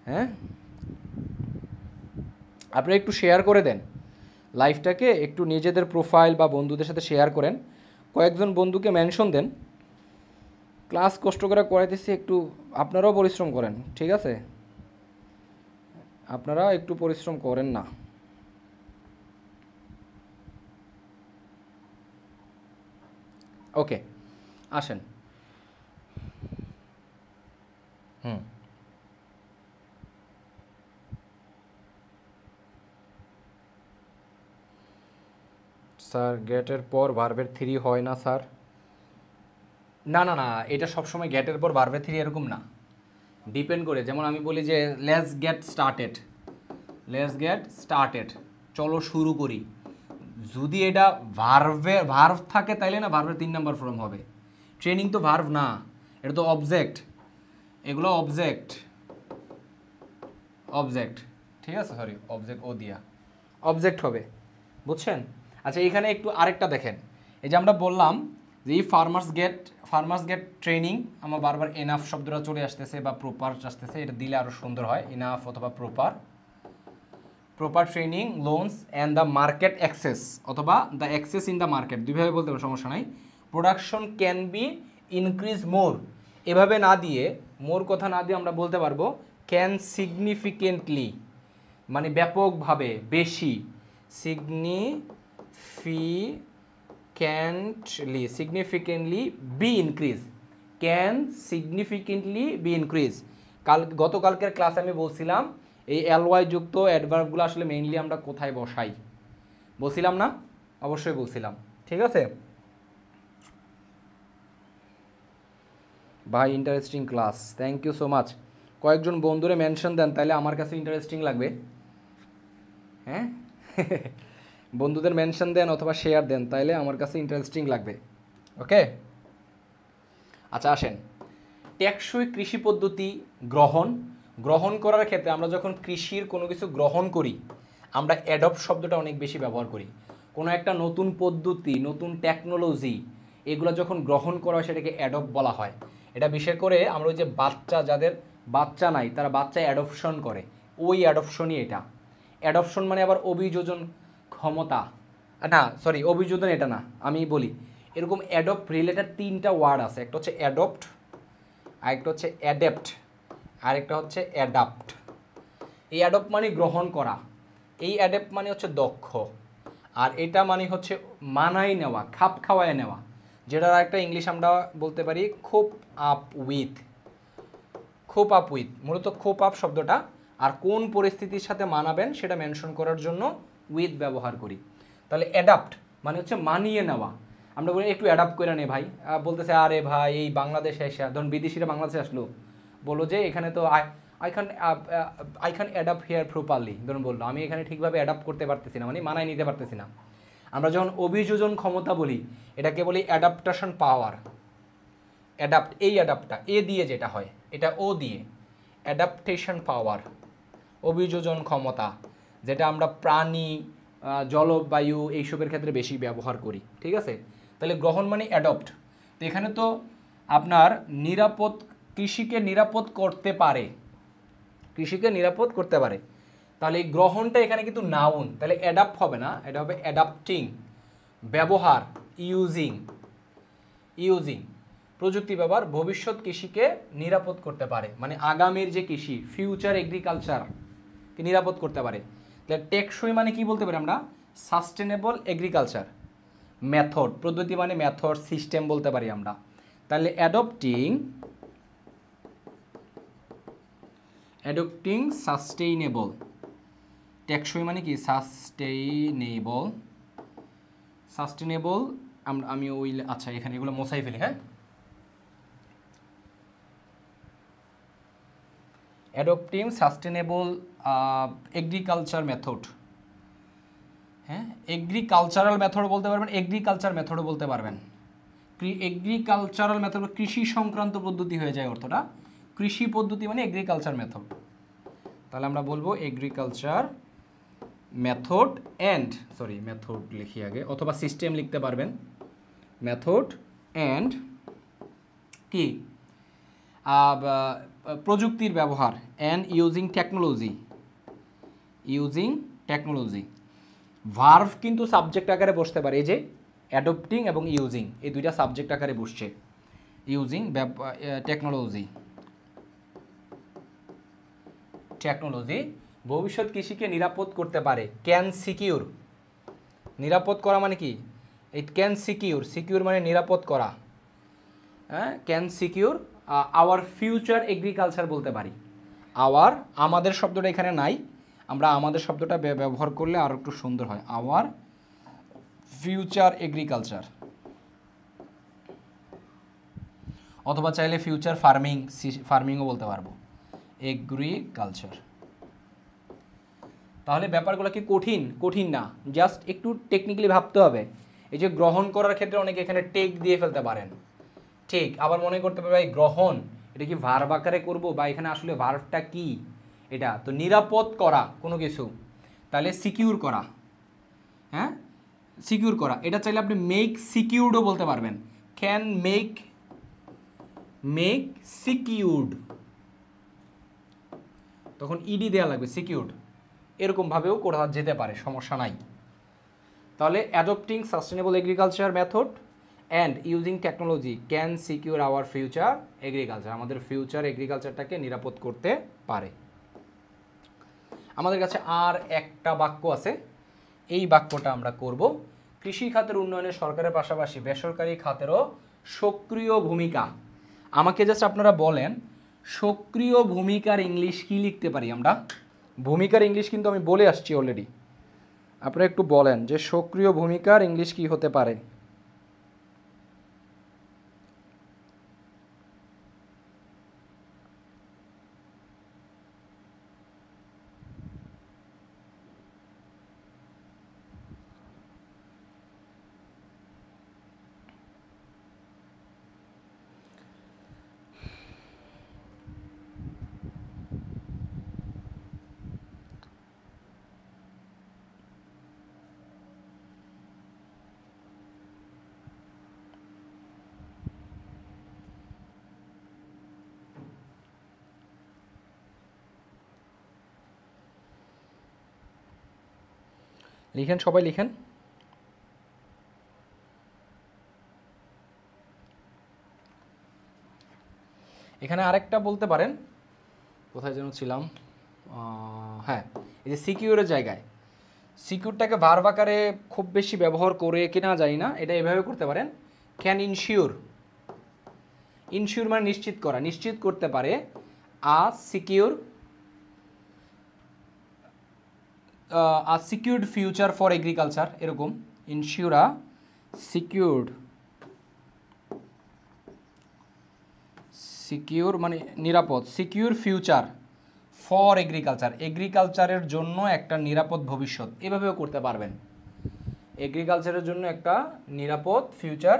S1: হ্যাঁ, আপনারা একটু শেয়ার করে দেন লাইভটাকে, একটু নিজেদের প্রোফাইল বা বন্ধুদের সাথে শেয়ার করেন, কয়েকজন বন্ধুকে মেনশন দেন। ক্লাস কষ্ট করে করাইতেছি, একটু আপনারাও পরিশ্রম করেন, ঠিক আছে, আপনারা একটু পরিশ্রম করেন না। ওকে, আসেন। স্যার গেটের পর ভার্বের 3 হয় না স্যার? না না না, এটা সবসময় গেটের পর ভার্বের 3 এরকম না, ডিপেন্ড করে। যেমন আমি বলি যে লেটস গেট স্টার্টেড, চলো শুরু করি, যদি এটা ভার্ভ থাকে তাইলে না ভার্বের 3 নাম্বার ফর্ম হবে। ট্রেনিং তো ভার্ভ না, এটা তো অবজেক্ট, এগুলো অবজেক্ট, ঠিক আছে, সরি অবজেক্ট ও দিয়া অবজেক্ট হবে, বুঝছেন। আচ্ছা এখানে একটু আরেকটা দেখেন, এই যে আমরা বললাম যে এই ফার্মার্স গেট ট্রেনিং, আমার বারবার এনাফ শব্দটা চলে আসতেছে বা প্রপার আসতেছে, এটা দিলে আরও সুন্দর হয়, এনাফ অথবা proper training loans and the market access, অথবা the access in the market, দুইভাবে বলতে পারো, সমস্যা নাই। Production can be increase more, এভাবে না দিয়ে, মোর কথা না দিয়ে আমরা বলতে পারবো ক্যান সিগনিফিকেন্টলি, মানে ব্যাপকভাবে, বেশি, significantly B increase, can significantly B increase. গতকালকের ক্লাসে আমি বলছিলাম এই এলওয়াই যুক্ত অ্যাডভার্বগুলো আসলে মেইনলি আমরা কোথায় বসাই, বলছিলাম না? অবশ্যই বলছিলাম, ঠিক আছে ভাই। Interesting class, thank you so much. কয়েকজন বন্ধুরে মেনশন দেন, তাহলে আমার কাছে ইন্টারেস্টিং লাগবে। হ্যাঁ বন্ধুদের মেনশন দেন অথবা শেয়ার দেন, তাইলে আমার কাছে ইন্টারেস্টিং লাগবে। ওকে, আচ্ছা আসেন, টেকসই কৃষি পদ্ধতি গ্রহণ করার ক্ষেত্রে আমরা যখন কৃষির কোনো কিছু গ্রহণ করি, আমরা অ্যাডপ্ট শব্দটা অনেক বেশি ব্যবহার করি। কোনো একটা নতুন পদ্ধতি, নতুন টেকনোলজি, এগুলো যখন গ্রহণ করা হয় সেটাকে অ্যাডপ্ট বলা হয়। এটা বিশেষ করে আমরা ওই যে যাদের বাচ্চা নাই, তারা বাচ্চা অ্যাডপশন করে, ওই অ্যাডপশনই এটা। অ্যাডপশন মানে আবার অভিযোজন ক্ষমতা, না সরি অভিযোজন এটা না, আমি বলি এরকম অ্যাডপ্ট রিলেটেড 3টা ওয়ার্ড আছে, একটা হচ্ছে অ্যাডপ্ট, আরেকটা হচ্ছে অ্যাডেপ্ট, আরেকটা হচ্ছে অ্যাডাপ্ট। এই অ্যাডপ্ট মানে গ্রহণ করা, এই অ্যাডেপ্ট মানে হচ্ছে দক্ষ, আর এটা মানে হচ্ছে মানাই নেওয়া, খাপ খাওয়ায় নেওয়া, যেটার একটা ইংলিশ আমরা বলতে পারি কোপ আপ উইথ, মূলত কোপ আপ শব্দটা, আর কোন পরিস্থিতির সাথে মানাবেন সেটা মেনশন করার জন্য উইথ ব্যবহার করি। তাহলে অ্যাডাপ্ট মানে হচ্ছে মানিয়ে নেওয়া, আমরা বলি একটু অ্যাডাপ্ট করে নে ভাই, বলতেছে আরে ভাই এই বাংলাদেশে এসে, ধরুন বিদেশিরা বাংলাদেশে আসলো, বললো যে এখানে তো I can adapt here properly, ধরুন বললো আমি এখানে ঠিকভাবে অ্যাডাপ্ট করতে পারতেছি না, মানে মানায় নিতে পারতেছি না। আমরা যখন অভিযোজন ক্ষমতা বলি, এটাকে বলি অ্যাডাপ্টেশন পাওয়ার। অ্যাডাপ্ট, এই অ্যাডাপ্টটা এ দিয়ে যেটা হয়, এটা ও দিয়ে, অ্যাডাপ্টেশন পাওয়ার, অভিযোজন ক্ষমতা, যেটা আমরা প্রাণী, জলবায়ু এইসবের ক্ষেত্রে বেশি ব্যবহার করি, ঠিক আছে। তাহলে গ্রহণ মানে অ্যাডপ্ট। তো এখানে তো আপনার কৃষিকে নিরাপদ করতে পারে, তাহলে এই গ্রহণটা এখানে কিন্তু নাউন, তাহলে অ্যাডাপ্ট হবে না, এটা হবে অ্যাডাপ্টিং, ব্যবহার, ইউজিং প্রযুক্তি ব্যবহার, ভবিষ্যৎ কৃষিকে নিরাপদ করতে পারে, মানে আগামীর যে কৃষি, ফিউচার এগ্রিকালচারকে নিরাপদ করতে পারে। তাহলে টেকসই মানে কি বলতে পারি আমরা, সাস্টেনেবল এগ্রিকালচার মেথড, পদ্ধতি মানে মেথড, সিস্টেম বলতে পারি আমরা। তাহলে অ্যাডপ্টিং সাস্টেইনেবল, টেকসই মানে কি সাস্টেইনেবল আমি ওই আচ্ছা এখানে এগুলো মোছাই ফেলি। হ্যাঁ, অ্যাডপ্টিং সাস্টেনেবল এগ্রিকালচার মেথড। হ্যাঁ, এগ্রিকালচারাল মেথড বলতে পারবেন, এগ্রিকালচার মেথডও বলতে পারবেন। এগ্রিকালচারাল মেথড কৃষি সংক্রান্ত পদ্ধতি হয়ে যায় অর্থটা, কৃষি পদ্ধতি মানে এগ্রিকালচার মেথড। তাহলে আমরা বলবো এগ্রিকালচার মেথড অ্যান্ড মেথড লিখি আগে, অথবা সিস্টেম লিখতে পারবেন। মেথড অ্যান্ড কি প্রযুক্তির ব্যবহার, অ্যান্ড ইউজিং টেকনোলজি। ভার্ভ কিন্তু সাবজেক্ট আকারে বসতে পারে, এই যে অ্যাডপ্টিং এবং ইউজিং এই দুইটা সাবজেক্ট আকারে বসছে। ইউজিং টেকনোলজি ভবিষ্যৎ কৃষিকে নিরাপদ করতে পারে। ক্যান সিকিউর, নিরাপদ করা মানে কি, এই ক্যান সিকিউর মানে নিরাপদ করা। হ্যাঁ, can secure our future agriculture বলতে পারি। আমাদের শব্দটা এখানে নাই, আমরা আমাদের শব্দটা ব্যবহার করলে আরও একটু সুন্দর হয়। আওয়ার ফিউচার এগ্রিকালচার, অথবা চাইলে ফিউচার ফার্মিংও বলতে পারবো, এগ্রিকালচার। তাহলে ব্যাপারগুলো কি কঠিন না, জাস্ট একটু টেকনিক্যালি ভাবতে হবে। এই যে গ্রহণ করার ক্ষেত্রে অনেকে এখানে টেক দিয়ে ফেলতে পারেন, ঠিক। আবার মনে করতে পারবে ভাই গ্রহণ এটা কি ভার্ব আকারে করবো, বা এখানে আসলে ভার্বটা কি, এটা তো নিরাপদ করা কোনো কিছু, তাহলে সিকিউর করা। হ্যাঁ, সিকিউর করা, এটা চাইলে আপনি মেক সিকিউরডও বলতে পারবেন। ক্যান মেক সিকিউরড, তখন ইডি দেওয়া লাগবে, সিকিউরড, এরকমভাবেও করা যেতে পারে, সমস্যা নাই। তাহলে adopting sustainable agriculture method and using technology can secure our future agriculture, আমাদের ফিউচার এগ্রিকালচারটাকে নিরাপদ করতে পারে। আমাদের কাছে আর একটা বাক্য আছে, এই বাক্যটা আমরা করব। কৃষি খাতের উন্নয়নে সরকারের পাশাপাশি বেসরকারি খাতেরও সক্রিয় ভূমিকা। আমাকে জাস্ট আপনারা বলেন সক্রিয় ভূমিকার ইংলিশ কি লিখতে পারি আমরা। ভূমিকার ইংলিশ কিন্তু আমি বলে আসছি অলরেডি, আপনারা একটু বলেন যে সক্রিয় ভূমিকার ইংলিশ কি হতে পারে। লিখেন, সবাই লিখেন। এখানে আরেকটা বলতে পারেন, কোথায় যেন ছিলাম, হ্যাঁ এই যে সিকিউরের জায়গায়, সিকিউরটাকে ভার্ব আকারে খুব বেশি ব্যবহার করে কিনা জানি না, এটা এভাবে করতে পারেন। ক্যান ইনশিওর মানে নিশ্চিত করা, নিশ্চিত করতে পারে। সিকিউরড ফিউচার ফর এগ্রিকালচার, এরকম ইনশিওর সিকিউর মানে নিরাপদ, সিকিউর ফিউচার ফর এগ্রিকালচারের জন্য একটা নিরাপদ ভবিষ্যৎ, এভাবেও করতে পারবেন। এগ্রিকালচারের জন্য একটা নিরাপদ ফিউচার,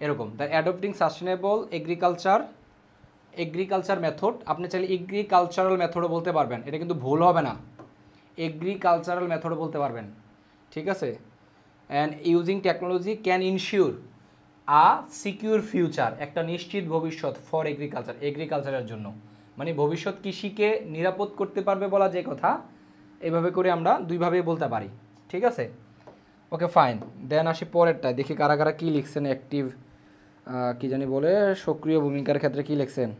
S1: এরকম। তাই অ্যাডপ্টিং সাস্টেনেবল এগ্রিকালচার মেথড, আপনি চাইলে এগ্রিকালচারাল মেথডও বলতে পারবেন, এটা কিন্তু ভুল হবে না, এগ্রিকালচারাল মেথডও বলতে পারবেন, ঠিক আছে। And using technology can ensure secure future, একটা নিশ্চিত ভবিষ্যৎ ফর এগ্রিকালচারের জন্য, মানে ভবিষ্যৎ কৃষিকে নিরাপদ করতে পারবে বলা যে কথা, এভাবে করে আমরা দুইভাবেই বলতে পারি, ঠিক আছে। ওকে ফাইন, দেন আসি পরেরটা, দেখি কারা কারা কী লিখছেন। অ্যাক্টিভ কি জানি বলে, সক্রিয় ভূমিকার ক্ষেত্রে কী লিখছেন।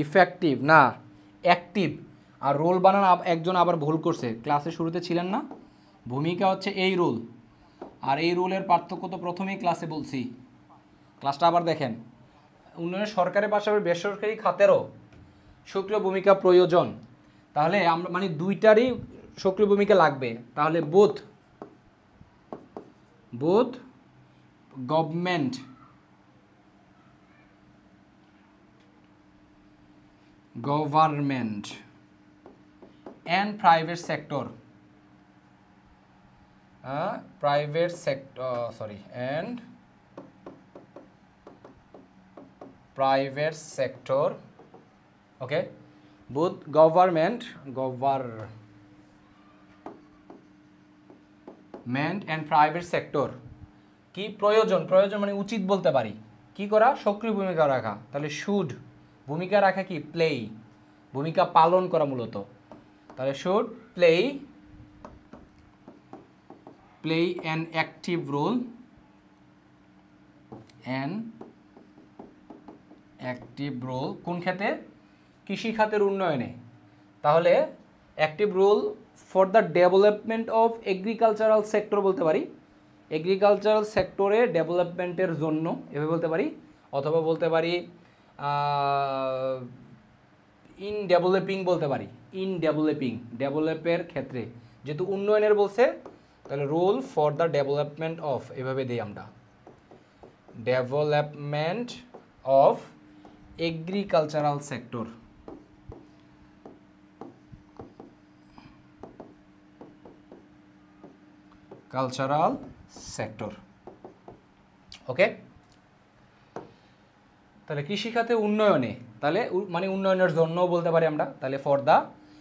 S1: ইফেক্টিভ না, অ্যাক্টিভ। আর রোল বানান একজন আবার ভুল করছে, ক্লাসের শুরুতে ছিলেন না, ভূমিকা হচ্ছে এই রোল, আর এই রোলের পার্থক্য তো প্রথমেই ক্লাসে বলছি। ক্লাসটা আবার দেখেন। উন্নয়নের সরকারের পাশাপাশি বেসরকারি খাতেরও সক্রিয় ভূমিকা প্রয়োজন। তাহলে আমরা মানে দুইটারই সক্রিয় ভূমিকা লাগবে। তাহলে both government and private sector and private sector, okay, both government and private sector কি প্রয়োজন মানে উচিত বলতে পারি কি করা, সক্রিয় ভূমিকা রাখা। তাহলে শুড ভূমিকা রাখা কি, প্লে, ভূমিকা পালন করা মূলত। তাহলে should play an active role কোন খাতে, কৃষি খাতের উন্নয়নে। তাহলে active role for the development of agricultural sector বলতে পারি, এগ্রিকালচারাল সেক্টরে ডেভেলপমেন্টের জন্য এভাবে বলতে পারি, অথবা বলতে পারি ইন ডেভেলপিং বলতে পারি, ইন ডেভেলপের ক্ষেত্রে, যেহেতু উন্নয়নের বলছে তাহলে role for the development of এভাবে দিই আমরা, development of agricultural sector. Cultural sector, okay. তাহলে কৃষিখাতে উন্নয়নে, তাহলে মানে উন্নয়নের জন্য বলতে পারি আমরা। তাহলে ফর দা,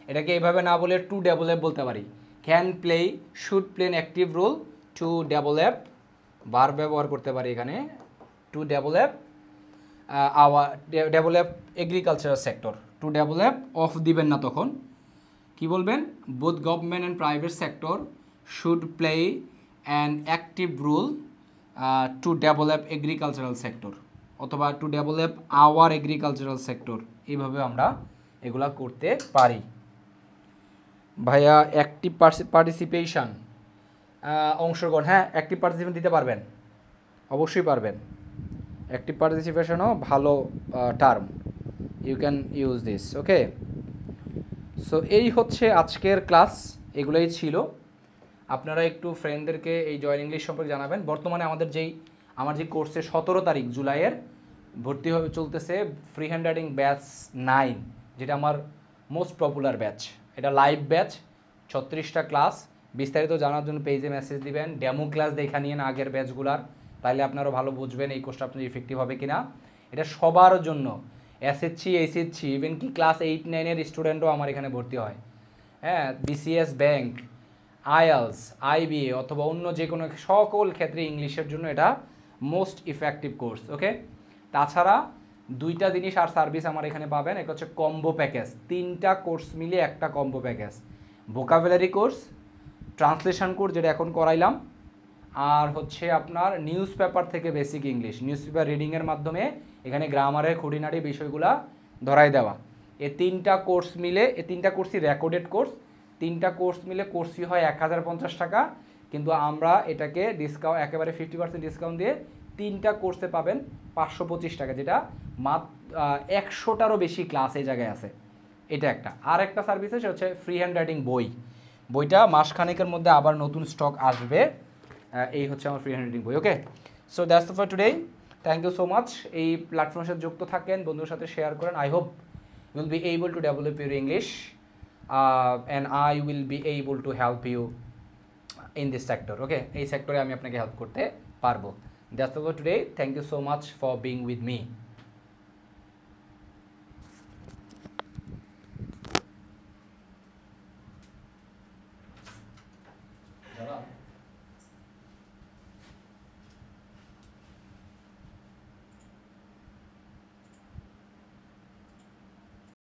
S1: এটাকে এইভাবে না বলে টু ডেভেলপ বলতে পারি। Can play, should play an active role to develop, বার ব্যবহার করতে পারি এখানে, to develop develop agricultural sector. To develop of দিবেন না, তখন কি বলবেন, both government and private sector should play an active role to develop agricultural sector, অথবা to develop our agricultural sector. এইভাবে আমরা এগুলা করতে পারি। ভাইয়া অ্যাক্টিভ পার্টিসিপেশন, অংশগ্রহণ, হ্যাঁ অ্যাক্টিভ পার্টিসিপেশন দিতে পারবেন, অবশ্যই পারবেন। অ্যাক্টিভ পার্টিসিপেশনও ভালো term, you can use this, okay. So এই হচ্ছে আজকের ক্লাস, এগুলোই ছিল। আপনারা একটু ফ্রেন্ডদেরকে এই জয়েন ইংলিশ সম্পর্কে জানাবেন। বর্তমানে আমার যে কোর্সে 17 তারিখ জুলাইয়ের ভর্তি হয়ে চলতেছে ফ্রি হ্যান্ড রাইটিং ব্যাচ 9, যেটা আমার মোস্ট পপুলার ব্যাচ। এটা লাইভ ব্যাচ, 36টা ক্লাস। বিস্তারিত জানার জন্য পেজে মেসেজ দিবেন, ডেমো ক্লাস দেখা নিয়ে না আগের ব্যাচগুলার, তাহলে আপনারা ভালো বুঝবেন এই কোর্সটা আপনার ইফেক্টিভ হবে কিনা। এটা সবার জন্য, এসএসসি, এইচএসসি, ইভেন কি ক্লাস 8-9-এর স্টুডেন্টও আমার এখানে ভর্তি হয়। হ্যাঁ, বিসিএস ব্যাংক, আইএলস, আইবিএ অথবা অন্য যে কোনো সকল ক্ষেত্রে ইংলিশের জন্য এটা মোস্ট ইফেক্টিভ কোর্স, ওকে। তাছাড়া দুইটা জিনিস আর সার্ভিস আমার এখানে পাবেন, এটা হচ্ছে কম্বো প্যাকেজ, 3টা কোর্স মিলিয়ে একটা combo package. Vocabulary course, translation course যেটা এখন করাইলাম, আর হচ্ছে আপনার নিউজ পেপার থেকে বেসিক ইংলিশ, নিউজ পেপার রিডিংয়ের মাধ্যমে এখানে গ্রামারের খুঁটিনাটি বিষয়গুলো ধরাই দেওয়া। এই 3টা কোর্স মিলে, এই 3টা কোর্সই রেকর্ডেড কোর্স, 3টা কোর্স মিলে কোর্স ফি হয় 1050 টাকা, কিন্তু আমরা এটাকে ডিসকাউন্ট একেবারে 50% ডিসকাউন্ট দিয়ে 3টা কোর্সে পাবেন 525 টাকা, যেটা মাত্র 100টারও বেশি ক্লাস এই জায়গায় আছে। এটা একটা। আর একটা সার্ভিস আছে, হচ্ছে ফ্রি হ্যান্ড রাইটিং বইটা মাসখানেকের মধ্যে আবার নতুন স্টক আসবে। এই হচ্ছে আমার ফ্রি হ্যান্ড রাইটিং বই, okay. So that's for today, thank you so much. এই প্ল্যাটফর্মের সাথে যুক্ত থাকেন, বন্ধুর সাথে শেয়ার করেন। I hope you will be able to develop your English and I will be able to help you in this sector, okay? এই সেক্টরে আমি আপনাকে হেল্প করতে পারবো। That's all for today. Thank you so much for being with me.